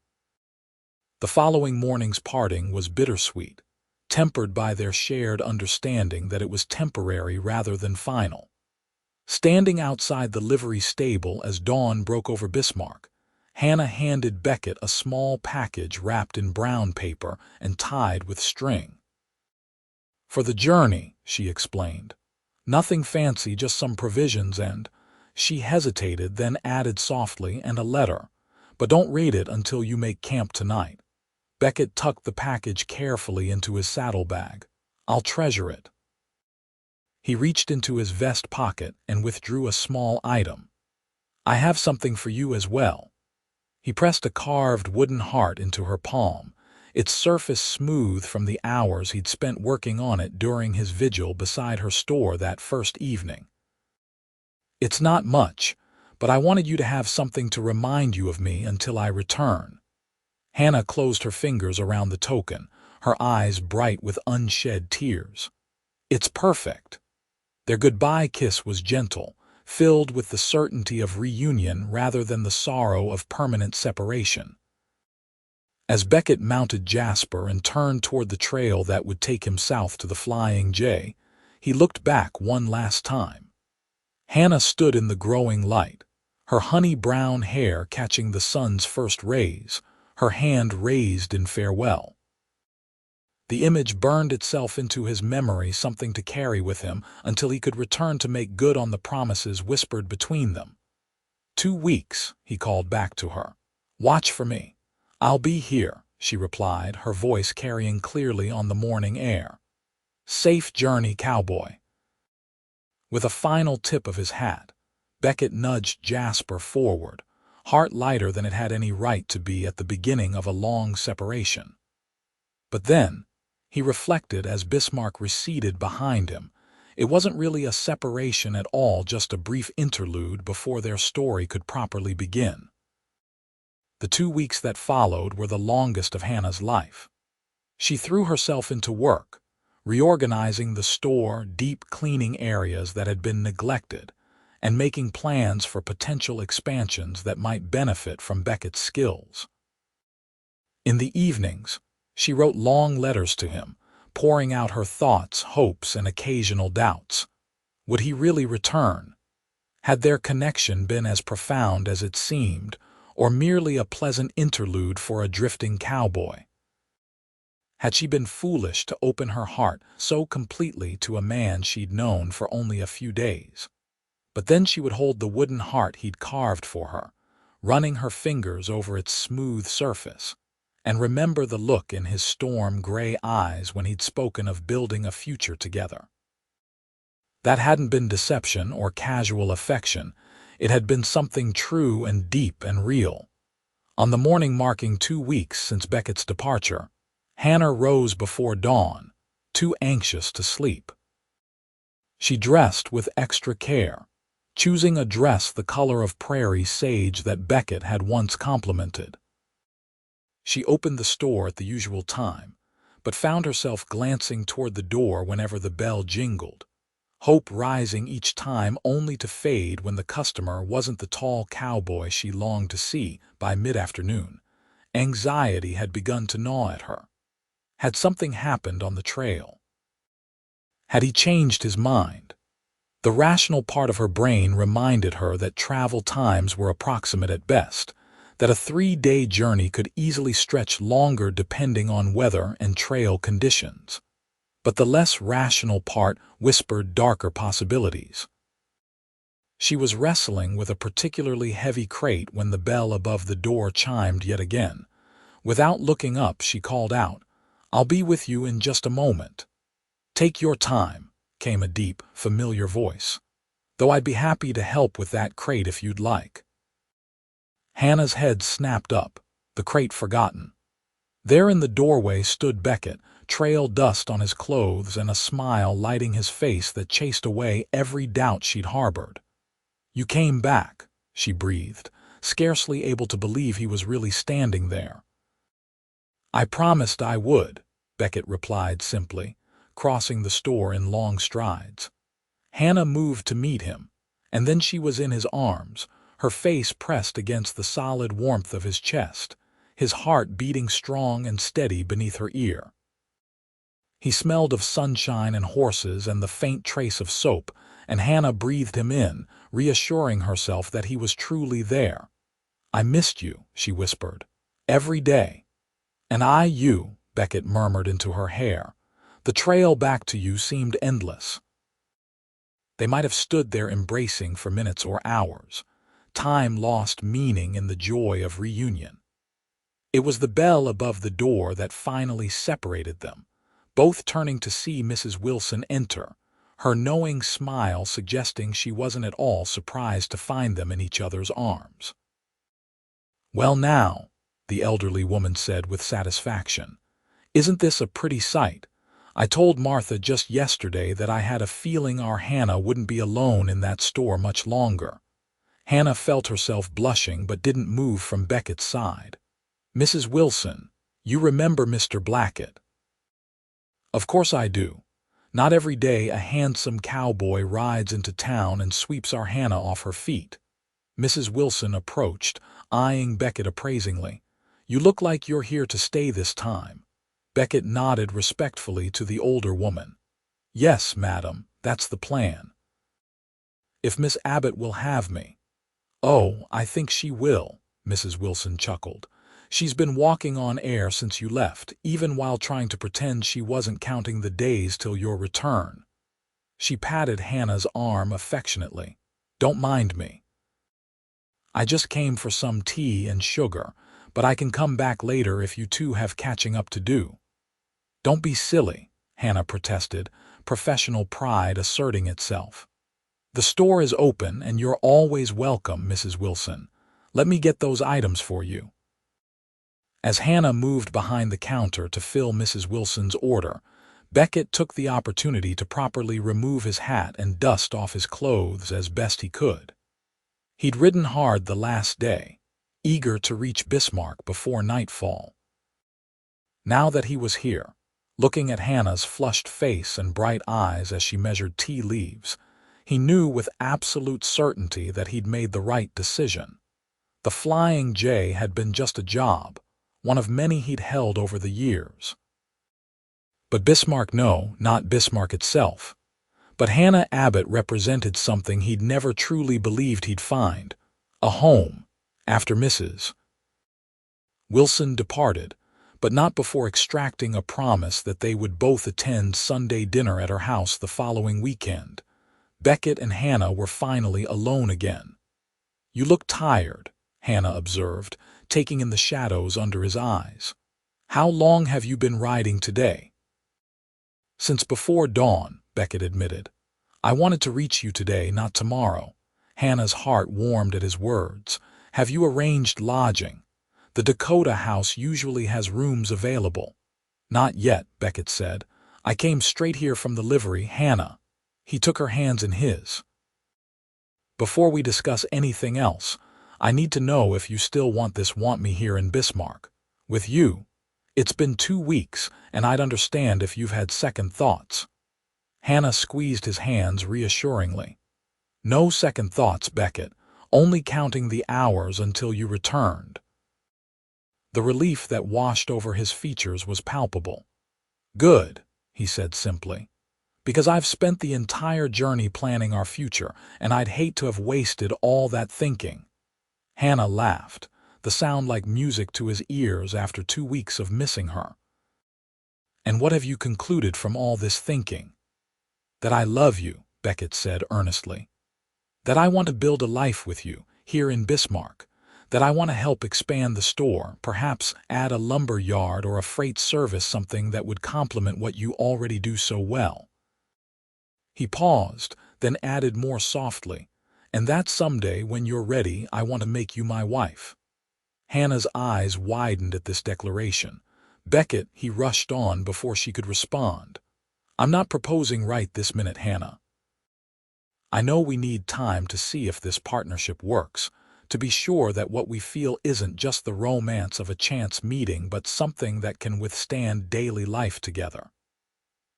The following morning's parting was bittersweet, tempered by their shared understanding that it was temporary rather than final. Standing outside the livery stable as dawn broke over Bismarck, Hannah handed Beckett a small package wrapped in brown paper and tied with string. "For the journey," she explained. "Nothing fancy, just some provisions and—" She hesitated, then added softly, "and a letter. But don't read it until you make camp tonight." Beckett tucked the package carefully into his saddlebag. "I'll treasure it." He reached into his vest pocket and withdrew a small item. "I have something for you as well." He pressed a carved wooden heart into her palm, its surface smooth from the hours he'd spent working on it during his vigil beside her store that first evening. "It's not much, but I wanted you to have something to remind you of me until I return." Hannah closed her fingers around the token, her eyes bright with unshed tears. "It's perfect." Their goodbye kiss was gentle, filled with the certainty of reunion rather than the sorrow of permanent separation. As Beckett mounted Jasper and turned toward the trail that would take him south to the Flying J, he looked back one last time. Hannah stood in the growing light, her honey-brown hair catching the sun's first rays, her hand raised in farewell. The image burned itself into his memory, something to carry with him until he could return to make good on the promises whispered between them. 2 weeks, he called back to her. "Watch for me." "I'll be here," she replied, her voice carrying clearly on the morning air. "Safe journey, Cowboy." With a final tip of his hat, Beckett nudged Jasper forward, heart lighter than it had any right to be at the beginning of a long separation. But then, he reflected as Bismarck receded behind him, it wasn't really a separation at all, just a brief interlude before their story could properly begin. The 2 weeks that followed were the longest of Hannah's life. She threw herself into work, reorganizing the store, deep cleaning areas that had been neglected, and making plans for potential expansions that might benefit from Beckett's skills. In the evenings, she wrote long letters to him, pouring out her thoughts, hopes, and occasional doubts. Would he really return? Had their connection been as profound as it seemed, or merely a pleasant interlude for a drifting cowboy? Had she been foolish to open her heart so completely to a man she'd known for only a few days? But then she would hold the wooden heart he'd carved for her, running her fingers over its smooth surface, and remember the look in his storm-gray eyes when he'd spoken of building a future together. That hadn't been deception or casual affection. It had been something true and deep and real. On the morning marking 2 weeks since Beckett's departure, Hannah rose before dawn, too anxious to sleep. She dressed with extra care, choosing a dress the color of prairie sage that Beckett had once complimented. She opened the store at the usual time, but found herself glancing toward the door whenever the bell jingled, hope rising each time only to fade when the customer wasn't the tall cowboy she longed to see. By mid-afternoon, anxiety had begun to gnaw at her. Had something happened on the trail? Had he changed his mind? The rational part of her brain reminded her that travel times were approximate at best, that a 3-day journey could easily stretch longer depending on weather and trail conditions. But the less rational part whispered darker possibilities. She was wrestling with a particularly heavy crate when the bell above the door chimed yet again. Without looking up, she called out, "I'll be with you in just a moment." "Take your time," came a deep, familiar voice. "Though I'd be happy to help with that crate if you'd like." Hannah's head snapped up, the crate forgotten. There in the doorway stood Beckett, trail dust on his clothes and a smile lighting his face that chased away every doubt she'd harbored. "You came back," she breathed, scarcely able to believe he was really standing there. "I promised I would," Beckett replied simply, crossing the store in long strides. Hannah moved to meet him, and then she was in his arms, her face pressed against the solid warmth of his chest, his heart beating strong and steady beneath her ear. He smelled of sunshine and horses and the faint trace of soap, and Hannah breathed him in, reassuring herself that he was truly there. "I missed you," she whispered. "Every day." "And I you," Beckett murmured into her hair. The trail back to you seemed endless. They might have stood there embracing for minutes or hours. Time lost meaning in the joy of reunion. It was the bell above the door that finally separated them, both turning to see Mrs. Wilson enter, her knowing smile suggesting she wasn't at all surprised to find them in each other's arms. "Well now," the elderly woman said with satisfaction, "isn't this a pretty sight? I told Martha just yesterday that I had a feeling our Hannah wouldn't be alone in that store much longer." Hannah felt herself blushing but didn't move from Beckett's side. "Mrs. Wilson, you remember Mr. Blackett?" "Of course I do. Not every day a handsome cowboy rides into town and sweeps our Hannah off her feet." Mrs. Wilson approached, eyeing Beckett appraisingly. "You look like you're here to stay this time." Beckett nodded respectfully to the older woman. "Yes, madam, that's the plan." "If Miss Abbott will have me." "Oh, I think she will," Mrs. Wilson chuckled. "She's been walking on air since you left, even while trying to pretend she wasn't counting the days till your return." She patted Hannah's arm affectionately. "Don't mind me. I just came for some tea and sugar, but I can come back later if you two have catching up to do." "Don't be silly," Hannah protested, professional pride asserting itself. "The store is open and you're always welcome, Mrs. Wilson. Let me get those items for you." As Hannah moved behind the counter to fill Mrs. Wilson's order, Beckett took the opportunity to properly remove his hat and dust off his clothes as best he could. He'd ridden hard the last day, eager to reach Bismarck before nightfall. Now that he was here, looking at Hannah's flushed face and bright eyes as she measured tea leaves, he knew with absolute certainty that he'd made the right decision. The Flying J had been just a job, one of many he'd held over the years. But Bismarck, no, not Bismarck itself. But Hannah Abbott represented something he'd never truly believed he'd find: a home, after Mrs. Wilson departed, but not before extracting a promise that they would both attend Sunday dinner at her house the following weekend. Beckett and Hannah were finally alone again. "You look tired," Hannah observed, taking in the shadows under his eyes. "How long have you been riding today?" "Since before dawn," Beckett admitted. "I wanted to reach you today, not tomorrow." Hannah's heart warmed at his words. "Have you arranged lodging? The Dakota house usually has rooms available." "Not yet," Beckett said. "I came straight here from the livery, Hannah." He took her hands in his. "Before we discuss anything else, I need to know if you still want me here in Bismarck. With you. It's been 2 weeks, and I'd understand if you've had second thoughts." Hannah squeezed his hands reassuringly. "No second thoughts, Beckett, only counting the hours until you returned." The relief that washed over his features was palpable. "Good," he said simply, "because I've spent the entire journey planning our future, and I'd hate to have wasted all that thinking." Hannah laughed, the sound like music to his ears after 2 weeks of missing her. "And what have you concluded from all this thinking?" "That I love you," Beckett said earnestly. "That I want to build a life with you, here in Bismarck. That I want to help expand the store, perhaps add a lumber yard or a freight service, something that would complement what you already do so well." He paused, then added more softly, "And that someday, when you're ready, I want to make you my wife." Hannah's eyes widened at this declaration. "Beckett," he rushed on before she could respond. "I'm not proposing right this minute, Hannah. I know we need time to see if this partnership works, to be sure that what we feel isn't just the romance of a chance meeting but something that can withstand daily life together."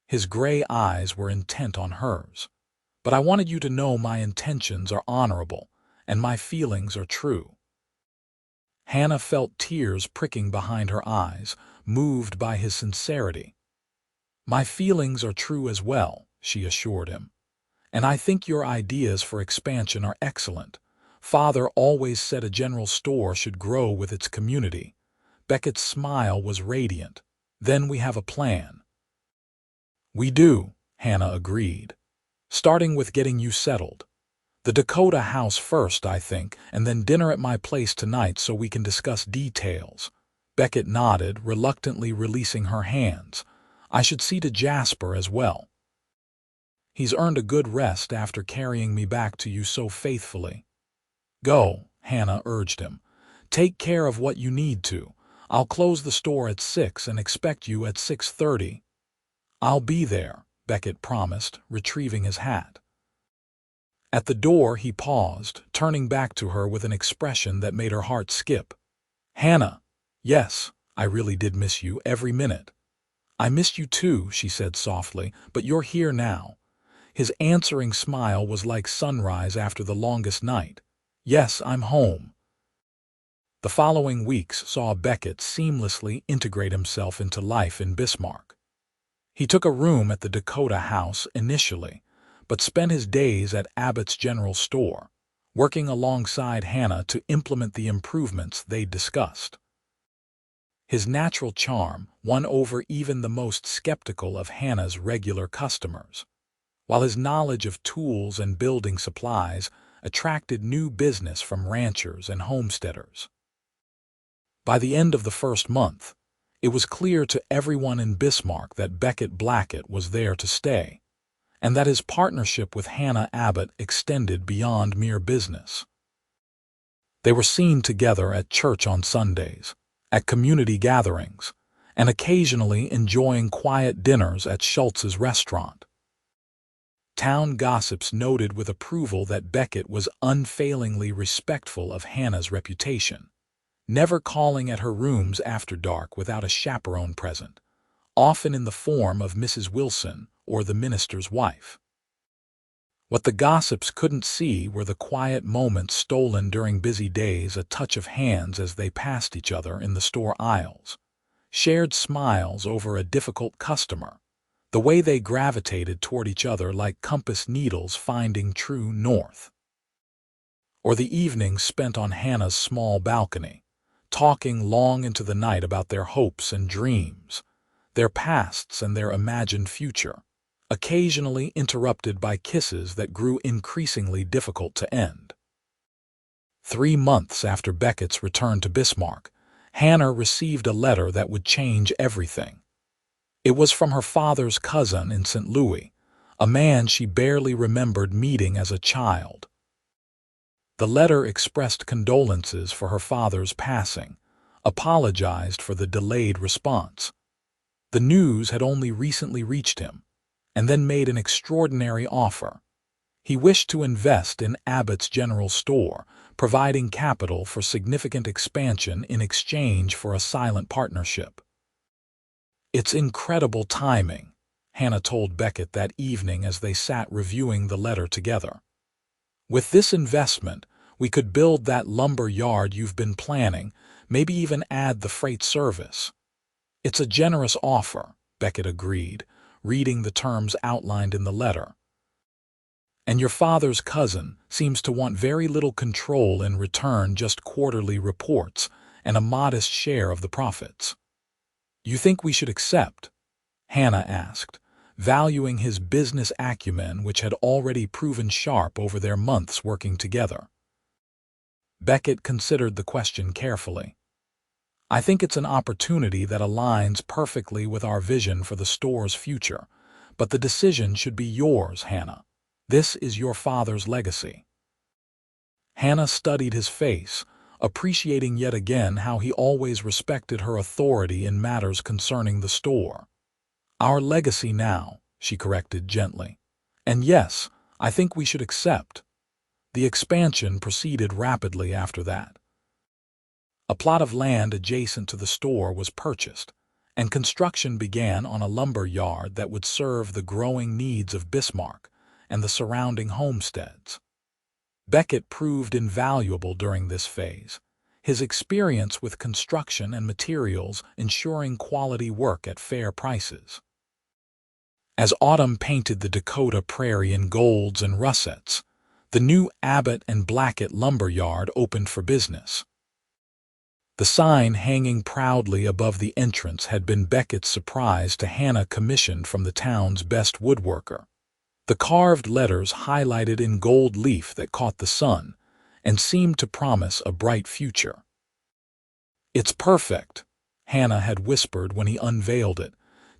His gray eyes were intent on hers. But I wanted you to know my intentions are honorable and my feelings are true." Hannah felt tears pricking behind her eyes, moved by his sincerity. "My feelings are true as well," she assured him. "And I think your ideas for expansion are excellent. Father always said a general store should grow with its community." Beckett's smile was radiant. "Then we have a plan." "We do," Hannah agreed. "Starting with getting you settled. The Dakota house first, I think, and then dinner at my place tonight so we can discuss details." Beckett nodded, reluctantly releasing her hands. "I should see to Jasper as well. He's earned a good rest after carrying me back to you so faithfully." "Go," Hannah urged him. "Take care of what you need to. I'll close the store at 6 and expect you at 6:30. "I'll be there," Beckett promised, retrieving his hat. At the door he paused, turning back to her with an expression that made her heart skip. "Hannah, yes, I really did miss you every minute." "I missed you too," she said softly, "but you're here now." His answering smile was like sunrise after the longest night. "Yes, I'm home." The following weeks saw Beckett seamlessly integrate himself into life in Bismarck. He took a room at the Dakota house initially, but spent his days at Abbott's general store, working alongside Hannah to implement the improvements they'd discussed. His natural charm won over even the most skeptical of Hannah's regular customers, while his knowledge of tools and building supplies attracted new business from ranchers and homesteaders. By the end of the first month, it was clear to everyone in Bismarck that Beckett Blackett was there to stay, and that his partnership with Hannah Abbott extended beyond mere business. They were seen together at church on Sundays, at community gatherings, and occasionally enjoying quiet dinners at Schultz's restaurant. Town gossips noted with approval that Beckett was unfailingly respectful of Hannah's reputation, never calling at her rooms after dark without a chaperone present, often in the form of Mrs. Wilson or the minister's wife. What the gossips couldn't see were the quiet moments stolen during busy days, a touch of hands as they passed each other in the store aisles, shared smiles over a difficult customer, the way they gravitated toward each other like compass needles finding true north. Or the evenings spent on Hannah's small balcony, talking long into the night about their hopes and dreams, their pasts and their imagined future, occasionally interrupted by kisses that grew increasingly difficult to end. 3 months after Beckett's return to Bismarck, Hannah received a letter that would change everything. It was from her father's cousin in St. Louis, a man she barely remembered meeting as a child. The letter expressed condolences for her father's passing, apologized for the delayed response. The news had only recently reached him, and then made an extraordinary offer. He wished to invest in Abbott's general store, providing capital for significant expansion in exchange for a silent partnership. "It's incredible timing," Hannah told Beckett that evening as they sat reviewing the letter together. "With this investment, we could build that lumber yard you've been planning, maybe even add the freight service." "It's a generous offer," Beckett agreed, reading the terms outlined in the letter. "And your father's cousin seems to want very little control in return, just quarterly reports and a modest share of the profits." "You think we should accept?" Hannah asked, valuing his business acumen, which had already proven sharp over their months working together. Beckett considered the question carefully. "I think it's an opportunity that aligns perfectly with our vision for the store's future, but the decision should be yours, Hannah. This is your father's legacy." Hannah studied his face, appreciating yet again how he always respected her authority in matters concerning the store. "Our legacy now," she corrected gently. "And yes, I think we should accept." The expansion proceeded rapidly after that. A plot of land adjacent to the store was purchased, and construction began on a lumber yard that would serve the growing needs of Bismarck and the surrounding homesteads. Beckett proved invaluable during this phase, his experience with construction and materials ensuring quality work at fair prices. As autumn painted the Dakota prairie in golds and russets, the new Abbott and Blackett lumber yard opened for business. The sign hanging proudly above the entrance had been Beckett's surprise to Hannah, commissioned from the town's best woodworker. The carved letters highlighted in gold leaf that caught the sun and seemed to promise a bright future. "It's perfect," Hannah had whispered when he unveiled it,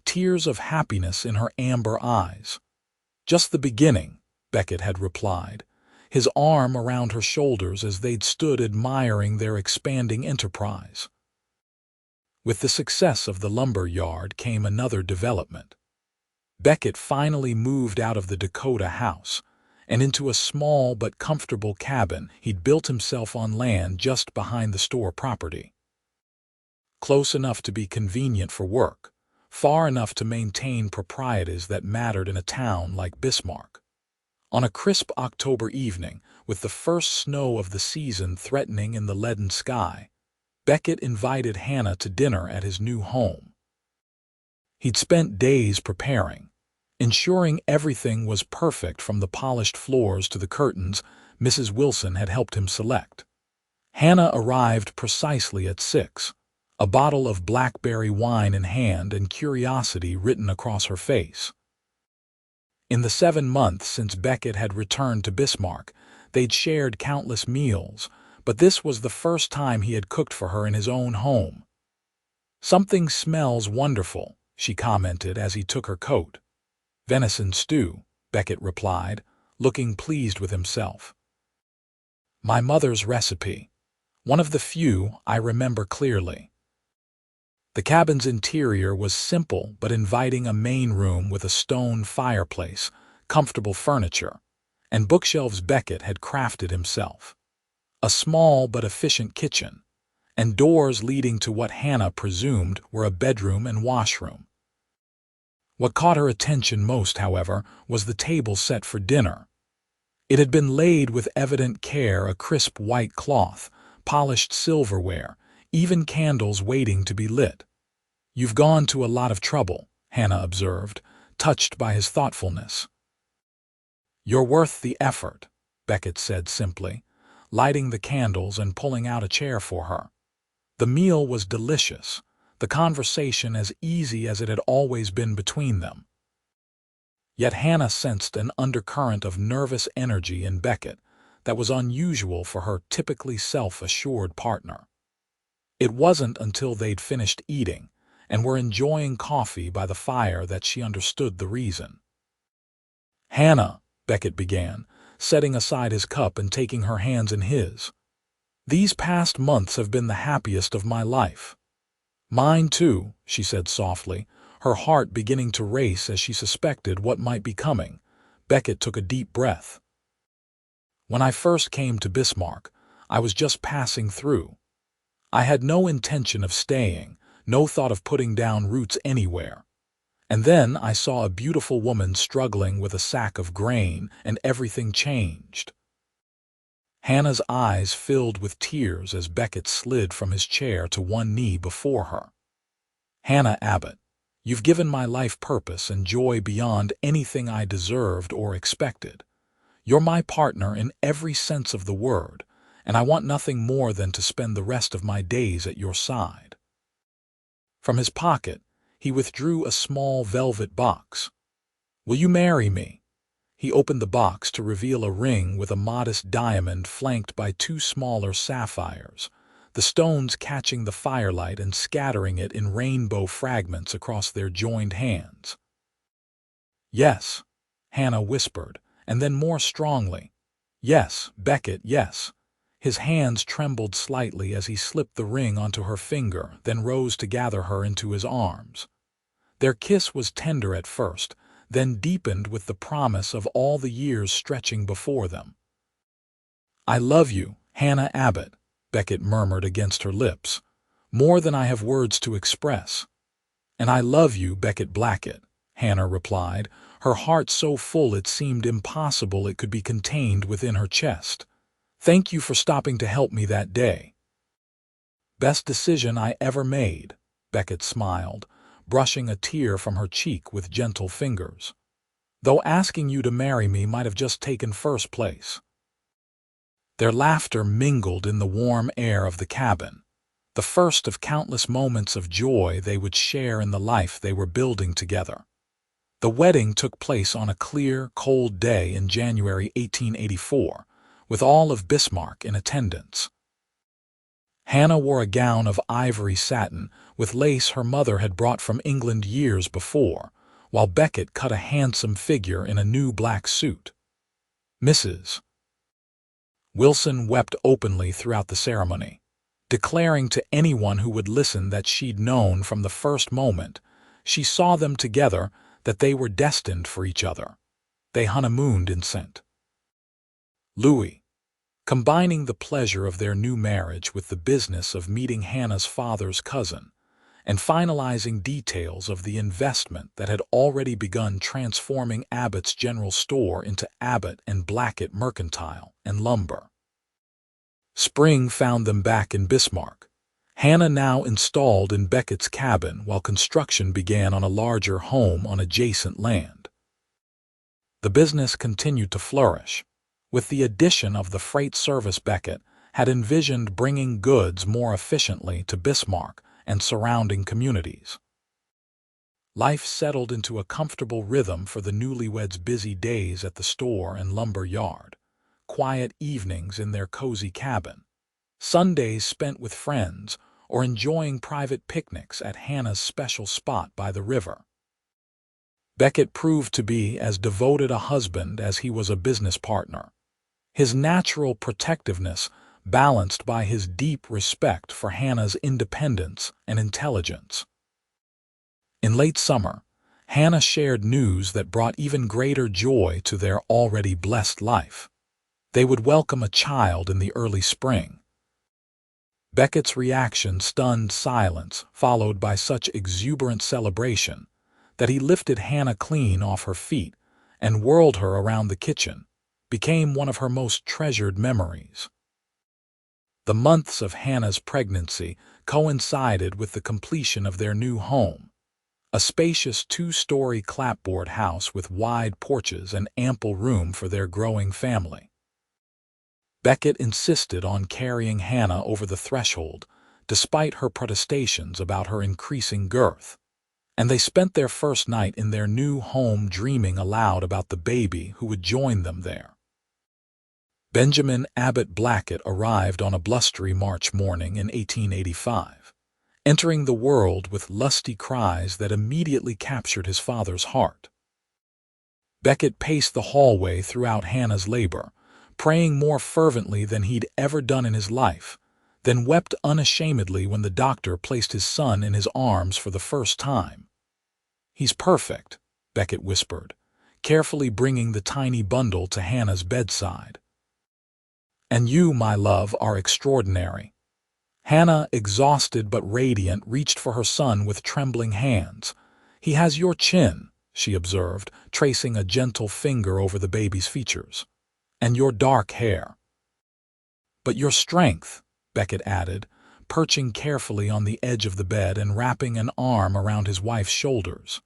tears of happiness in her amber eyes. "Just the beginning," Beckett had replied, his arm around her shoulders as they'd stood admiring their expanding enterprise. With the success of the lumber yard came another development. Beckett finally moved out of the Dakota house and into a small but comfortable cabin he'd built himself on land just behind the store property. Close enough to be convenient for work, far enough to maintain proprieties that mattered in a town like Bismarck. On a crisp October evening, with the first snow of the season threatening in the leaden sky, Beckett invited Hannah to dinner at his new home. He'd spent days preparing, ensuring everything was perfect from the polished floors to the curtains Mrs. Wilson had helped him select. Hannah arrived precisely at 6, a bottle of blackberry wine in hand and curiosity written across her face. In the 7 months since Beckett had returned to Bismarck, they'd shared countless meals, but this was the first time he had cooked for her in his own home. "Something smells wonderful," she commented as he took her coat. "Venison stew," Beckett replied, looking pleased with himself. "My mother's recipe. One of the few I remember clearly." The cabin's interior was simple but inviting: a main room with a stone fireplace, comfortable furniture, and bookshelves Beckett had crafted himself. A small but efficient kitchen, and doors leading to what Hannah presumed were a bedroom and washroom. What caught her attention most, however, was the table set for dinner. It had been laid with evident care, a crisp white cloth, polished silverware, even candles waiting to be lit. "You've gone to a lot of trouble," Hannah observed, touched by his thoughtfulness. "You're worth the effort," Beckett said simply, lighting the candles and pulling out a chair for her. The meal was delicious, the conversation as easy as it had always been between them. Yet Hannah sensed an undercurrent of nervous energy in Beckett that was unusual for her typically self-assured partner. It wasn't until they'd finished eating and were enjoying coffee by the fire that she understood the reason. "Hannah," Beckett began, setting aside his cup and taking her hands in his, "these past months have been the happiest of my life." "Mine too," she said softly, her heart beginning to race as she suspected what might be coming. Beckett took a deep breath. "When I first came to Bismarck, I was just passing through. I had no intention of staying, no thought of putting down roots anywhere. And then I saw a beautiful woman struggling with a sack of grain, and everything changed." Hannah's eyes filled with tears as Beckett slid from his chair to one knee before her. "Hannah Abbott, you've given my life purpose and joy beyond anything I deserved or expected. You're my partner in every sense of the word, and I want nothing more than to spend the rest of my days at your side." From his pocket, he withdrew a small velvet box. "Will you marry me?" He opened the box to reveal a ring with a modest diamond flanked by 2 smaller sapphires, the stones catching the firelight and scattering it in rainbow fragments across their joined hands. "Yes," Hannah whispered, and then more strongly, "Yes, Beckett, yes." His hands trembled slightly as he slipped the ring onto her finger, then rose to gather her into his arms. Their kiss was tender at first, then deepened with the promise of all the years stretching before them. "I love you, Hannah Abbott," Beckett murmured against her lips, "more than I have words to express." "And I love you, Beckett Blackett," Hannah replied, her heart so full it seemed impossible it could be contained within her chest. "Thank you for stopping to help me that day." "Best decision I ever made," Beckett smiled, brushing a tear from her cheek with gentle fingers. "Though asking you to marry me might have just taken first place." Their laughter mingled in the warm air of the cabin, the first of countless moments of joy they would share in the life they were building together. The wedding took place on a clear, cold day in January 1884, with all of Bismarck in attendance. Hannah wore a gown of ivory satin with lace her mother had brought from England years before, while Beckett cut a handsome figure in a new black suit. Mrs. Wilson wept openly throughout the ceremony, declaring to anyone who would listen that she'd known from the first moment she saw them together that they were destined for each other. They honeymooned in St. Louis, combining the pleasure of their new marriage with the business of meeting Hannah's father's cousin and finalizing details of the investment that had already begun transforming Abbott's general store into Abbott and Blackett Mercantile and Lumber. Spring found them back in Bismarck, Hannah now installed in Beckett's cabin while construction began on a larger home on adjacent land. The business continued to flourish. With the addition of the freight service, Beckett had envisioned bringing goods more efficiently to Bismarck and surrounding communities. Life settled into a comfortable rhythm for the newlyweds' busy days at the store and lumber yard, quiet evenings in their cozy cabin, Sundays spent with friends, or enjoying private picnics at Hannah's special spot by the river. Beckett proved to be as devoted a husband as he was a business partner, his natural protectiveness balanced by his deep respect for Hannah's independence and intelligence. In late summer, Hannah shared news that brought even greater joy to their already blessed life. They would welcome a child in the early spring. Beckett's reaction stunned silence, followed by such exuberant celebration that he lifted Hannah clean off her feet and whirled her around the kitchen, became one of her most treasured memories. The months of Hannah's pregnancy coincided with the completion of their new home, a spacious two-story clapboard house with wide porches and ample room for their growing family. Beckett insisted on carrying Hannah over the threshold, despite her protestations about her increasing girth, and they spent their first night in their new home dreaming aloud about the baby who would join them there. Benjamin Abbott Blackett arrived on a blustery March morning in 1885, entering the world with lusty cries that immediately captured his father's heart. Beckett paced the hallway throughout Hannah's labor, praying more fervently than he'd ever done in his life, then wept unashamedly when the doctor placed his son in his arms for the first time. "He's perfect," Beckett whispered, carefully bringing the tiny bundle to Hannah's bedside. "And you, my love, are extraordinary." Hannah, exhausted but radiant, reached for her son with trembling hands. "He has your chin," she observed, tracing a gentle finger over the baby's features. "And your dark hair." "But your strength," Beckett added, perching carefully on the edge of the bed and wrapping an arm around his wife's shoulders.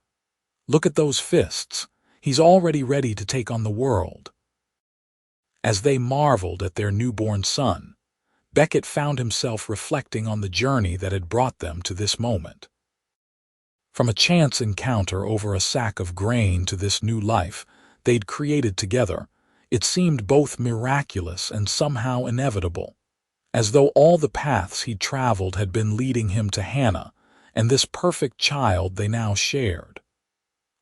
"Look at those fists. He's already ready to take on the world." As they marveled at their newborn son, Beckett found himself reflecting on the journey that had brought them to this moment. From a chance encounter over a sack of grain to this new life they'd created together, it seemed both miraculous and somehow inevitable, as though all the paths he'd traveled had been leading him to Hannah and this perfect child they now shared.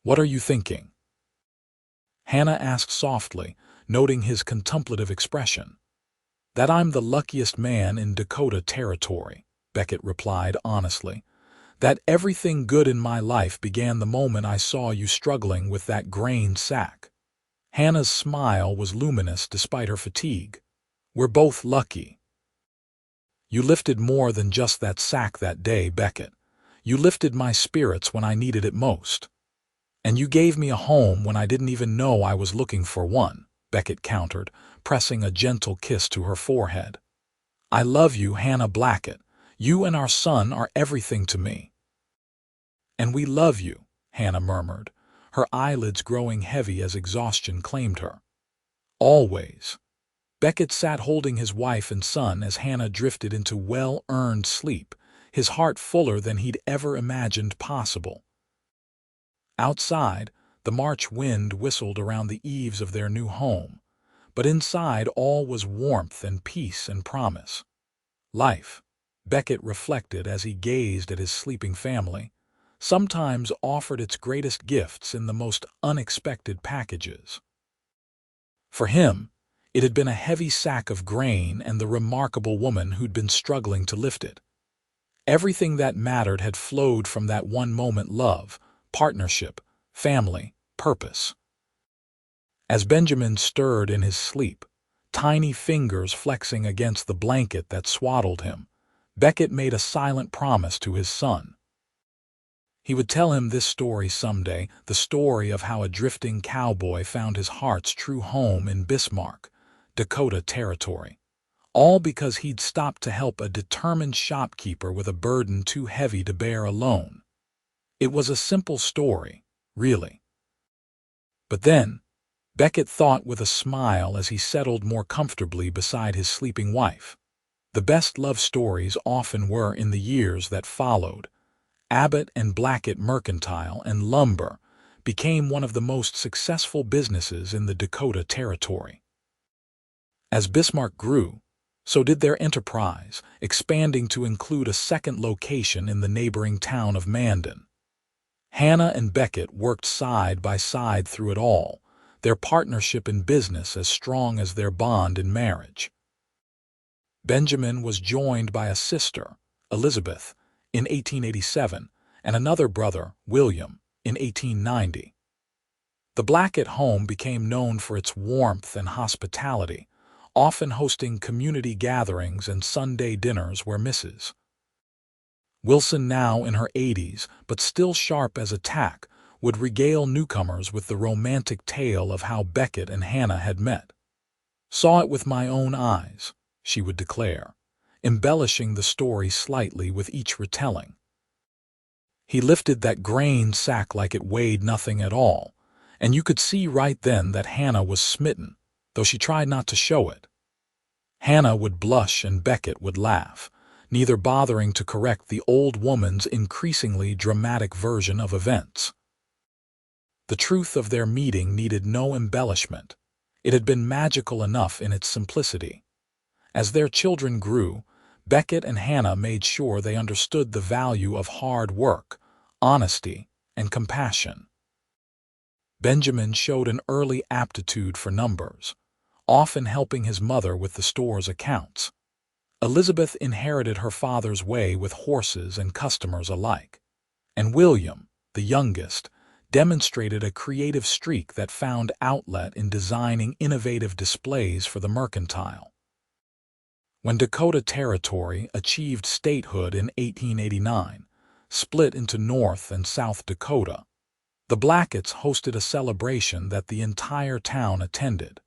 "What are you thinking?" Hannah asked softly, noting his contemplative expression. "That I'm the luckiest man in Dakota territory," Beckett replied honestly. "That everything good in my life began the moment I saw you struggling with that grain sack." Hannah's smile was luminous despite her fatigue. "We're both lucky." "You lifted more than just that sack that day, Beckett. You lifted my spirits when I needed it most." "And you gave me a home when I didn't even know I was looking for one," Beckett countered, pressing a gentle kiss to her forehead. "I love you, Hannah Blackett. You and our son are everything to me." "And we love you," Hannah murmured, her eyelids growing heavy as exhaustion claimed her. "Always." Beckett sat holding his wife and son as Hannah drifted into well-earned sleep, his heart fuller than he'd ever imagined possible. Outside, the March wind whistled around the eaves of their new home, but inside all was warmth and peace and promise. Life, Beckett reflected as he gazed at his sleeping family, sometimes offered its greatest gifts in the most unexpected packages. For him, it had been a heavy sack of grain and the remarkable woman who'd been struggling to lift it. Everything that mattered had flowed from that one moment: love, partnership, family, purpose. As Benjamin stirred in his sleep, tiny fingers flexing against the blanket that swaddled him, Beckett made a silent promise to his son. He would tell him this story someday, the story of how a drifting cowboy found his heart's true home in Bismarck, Dakota territory, all because he'd stopped to help a determined shopkeeper with a burden too heavy to bear alone. It was a simple story, really. But then, Beckett thought with a smile as he settled more comfortably beside his sleeping wife, the best love stories often were in the years that followed. Abbott and Blackett Mercantile and Lumber became one of the most successful businesses in the Dakota territory. As Bismarck grew, so did their enterprise, expanding to include a second location in the neighboring town of Mandan. Hannah and Beckett worked side by side through it all, their partnership in business as strong as their bond in marriage. Benjamin was joined by a sister, Elizabeth, in 1887, and another brother, William, in 1890. The Blackett home became known for its warmth and hospitality, often hosting community gatherings and Sunday dinners where Mrs. Wilson, now in her 80s but still sharp as a tack, would regale newcomers with the romantic tale of how Beckett and Hannah had met. "Saw it with my own eyes," she would declare, embellishing the story slightly with each retelling. "He lifted that grain sack like it weighed nothing at all, and you could see right then that Hannah was smitten, though she tried not to show it." Hannah would blush and Beckett would laugh, neither bothering to correct the old woman's increasingly dramatic version of events. The truth of their meeting needed no embellishment. It had been magical enough in its simplicity. As their children grew, Beckett and Hannah made sure they understood the value of hard work, honesty, and compassion. Benjamin showed an early aptitude for numbers, often helping his mother with the store's accounts. Elizabeth inherited her father's way with horses and customers alike. And William, the youngest, demonstrated a creative streak that found outlet in designing innovative displays for the mercantile. When Dakota Territory achieved statehood in 1889, split into North and South Dakota, the Blacketts hosted a celebration that the entire town attended.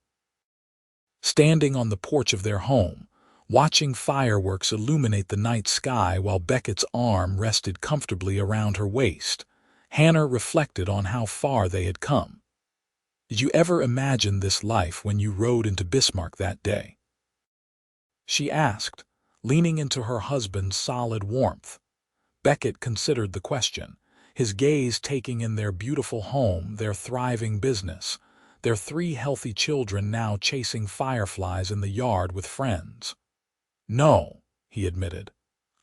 Standing on the porch of their home, watching fireworks illuminate the night sky while Beckett's arm rested comfortably around her waist, Hannah reflected on how far they had come. "Did you ever imagine this life when you rode into Bismarck that day?" she asked, leaning into her husband's solid warmth. Beckett considered the question, his gaze taking in their beautiful home, their thriving business, their 3 healthy children now chasing fireflies in the yard with friends. "No," he admitted.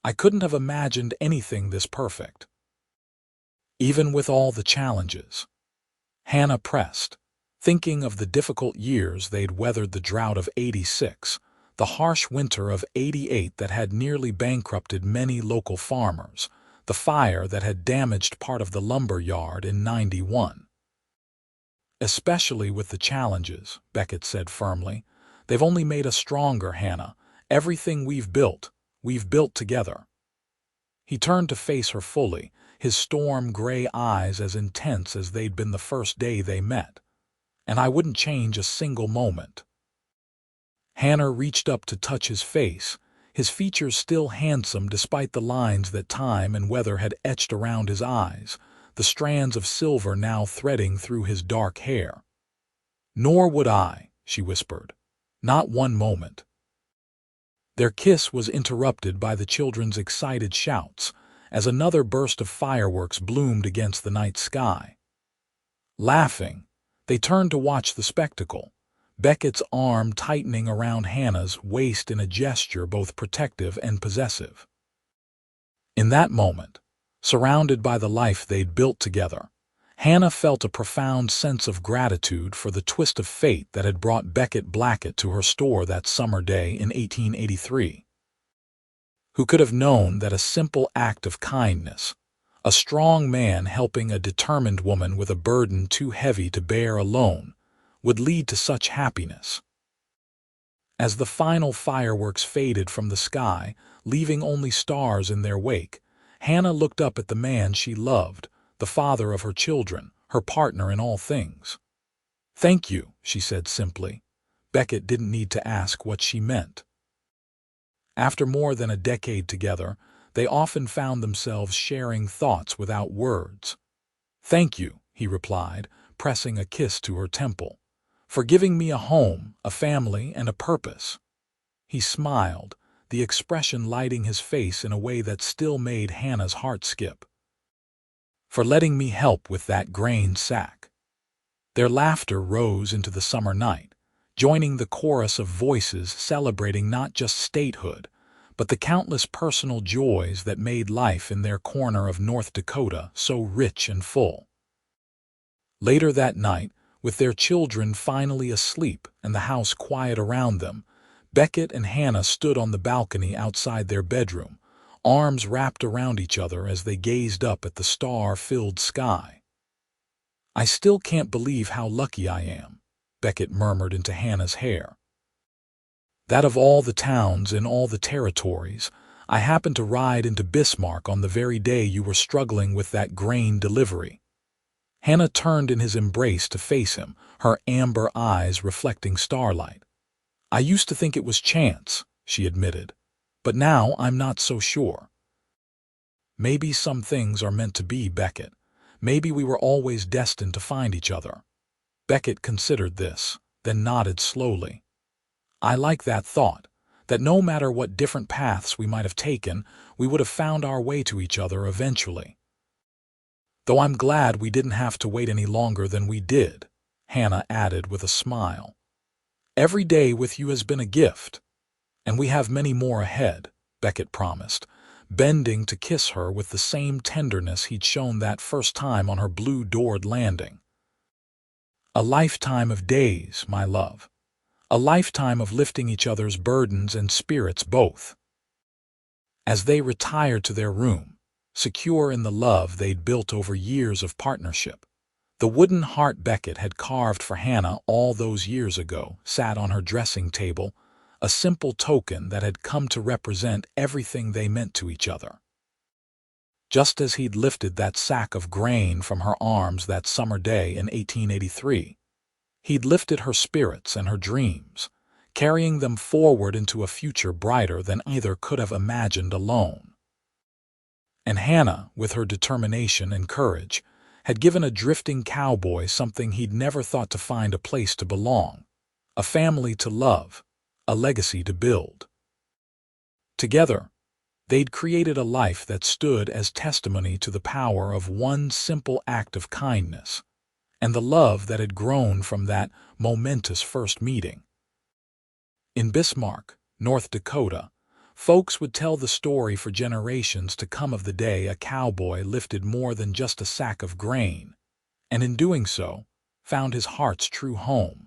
"I couldn't have imagined anything this perfect." Even with all the challenges, Hannah pressed, thinking of the difficult years they'd weathered: the drought of '86, the harsh winter of '88 that had nearly bankrupted many local farmers, the fire that had damaged part of the lumber yard in '91. "Especially with the challenges," Beckett said firmly, "they've only made us stronger, Hannah. Everything we've built together." He turned to face her fully, his storm-gray eyes as intense as they'd been the first day they met. "And I wouldn't change a single moment." Hannah reached up to touch his face, his features still handsome despite the lines that time and weather had etched around his eyes, the strands of silver now threading through his dark hair. "Nor would I," she whispered. "Not one moment." Their kiss was interrupted by the children's excited shouts as another burst of fireworks bloomed against the night sky. Laughing, they turned to watch the spectacle, Beckett's arm tightening around Hannah's waist in a gesture both protective and possessive. In that moment, surrounded by the life they'd built together, Hannah felt a profound sense of gratitude for the twist of fate that had brought Beckett Blackett to her store that summer day in 1883. Who could have known that a simple act of kindness, a strong man helping a determined woman with a burden too heavy to bear alone, would lead to such happiness? As the final fireworks faded from the sky, leaving only stars in their wake, Hannah looked up at the man she loved, the father of her children, her partner in all things. "Thank you," she said simply. Beckett didn't need to ask what she meant. After more than a decade together, they often found themselves sharing thoughts without words. "Thank you," he replied, pressing a kiss to her temple, "for giving me a home, a family, and a purpose." He smiled, the expression lighting his face in a way that still made Hannah's heart skip. "For letting me help with that grain sack." Their laughter rose into the summer night, joining the chorus of voices celebrating not just statehood, but the countless personal joys that made life in their corner of North Dakota so rich and full. Later that night, with their children finally asleep and the house quiet around them, Beckett and Hannah stood on the balcony outside their bedroom, arms wrapped around each other as they gazed up at the star-filled sky. "I still can't believe how lucky I am," Beckett murmured into Hannah's hair. "That of all the towns in all the territories, I happened to ride into Bismarck on the very day you were struggling with that grain delivery." Hannah turned in his embrace to face him, her amber eyes reflecting starlight. "I used to think it was chance," she admitted, "but now I'm not so sure." "Maybe some things are meant to be, Beckett. Maybe we were always destined to find each other." Beckett considered this, then nodded slowly. "I like that thought, that no matter what different paths we might have taken, we would have found our way to each other eventually. Though I'm glad we didn't have to wait any longer than we did," Hannah added with a smile. "Every day with you has been a gift, and we have many more ahead," Beckett promised, bending to kiss her with the same tenderness he'd shown that first time on her blue-doored landing. "A lifetime of days, my love. A lifetime of lifting each other's burdens and spirits both." As they retired to their room, secure in the love they'd built over years of partnership, the wooden heart Beckett had carved for Hannah all those years ago sat on her dressing table, a simple token that had come to represent everything they meant to each other. Just as he'd lifted that sack of grain from her arms that summer day in 1883, he'd lifted her spirits and her dreams, carrying them forward into a future brighter than either could have imagined alone. And Hannah, with her determination and courage, had given a drifting cowboy something he'd never thought to find a place to belong, a family to love, a legacy to build. Together, they'd created a life that stood as testimony to the power of one simple act of kindness, and the love that had grown from that momentous first meeting. In Bismarck, North Dakota, folks would tell the story for generations to come of the day a cowboy lifted more than just a sack of grain, and in doing so, found his heart's true home.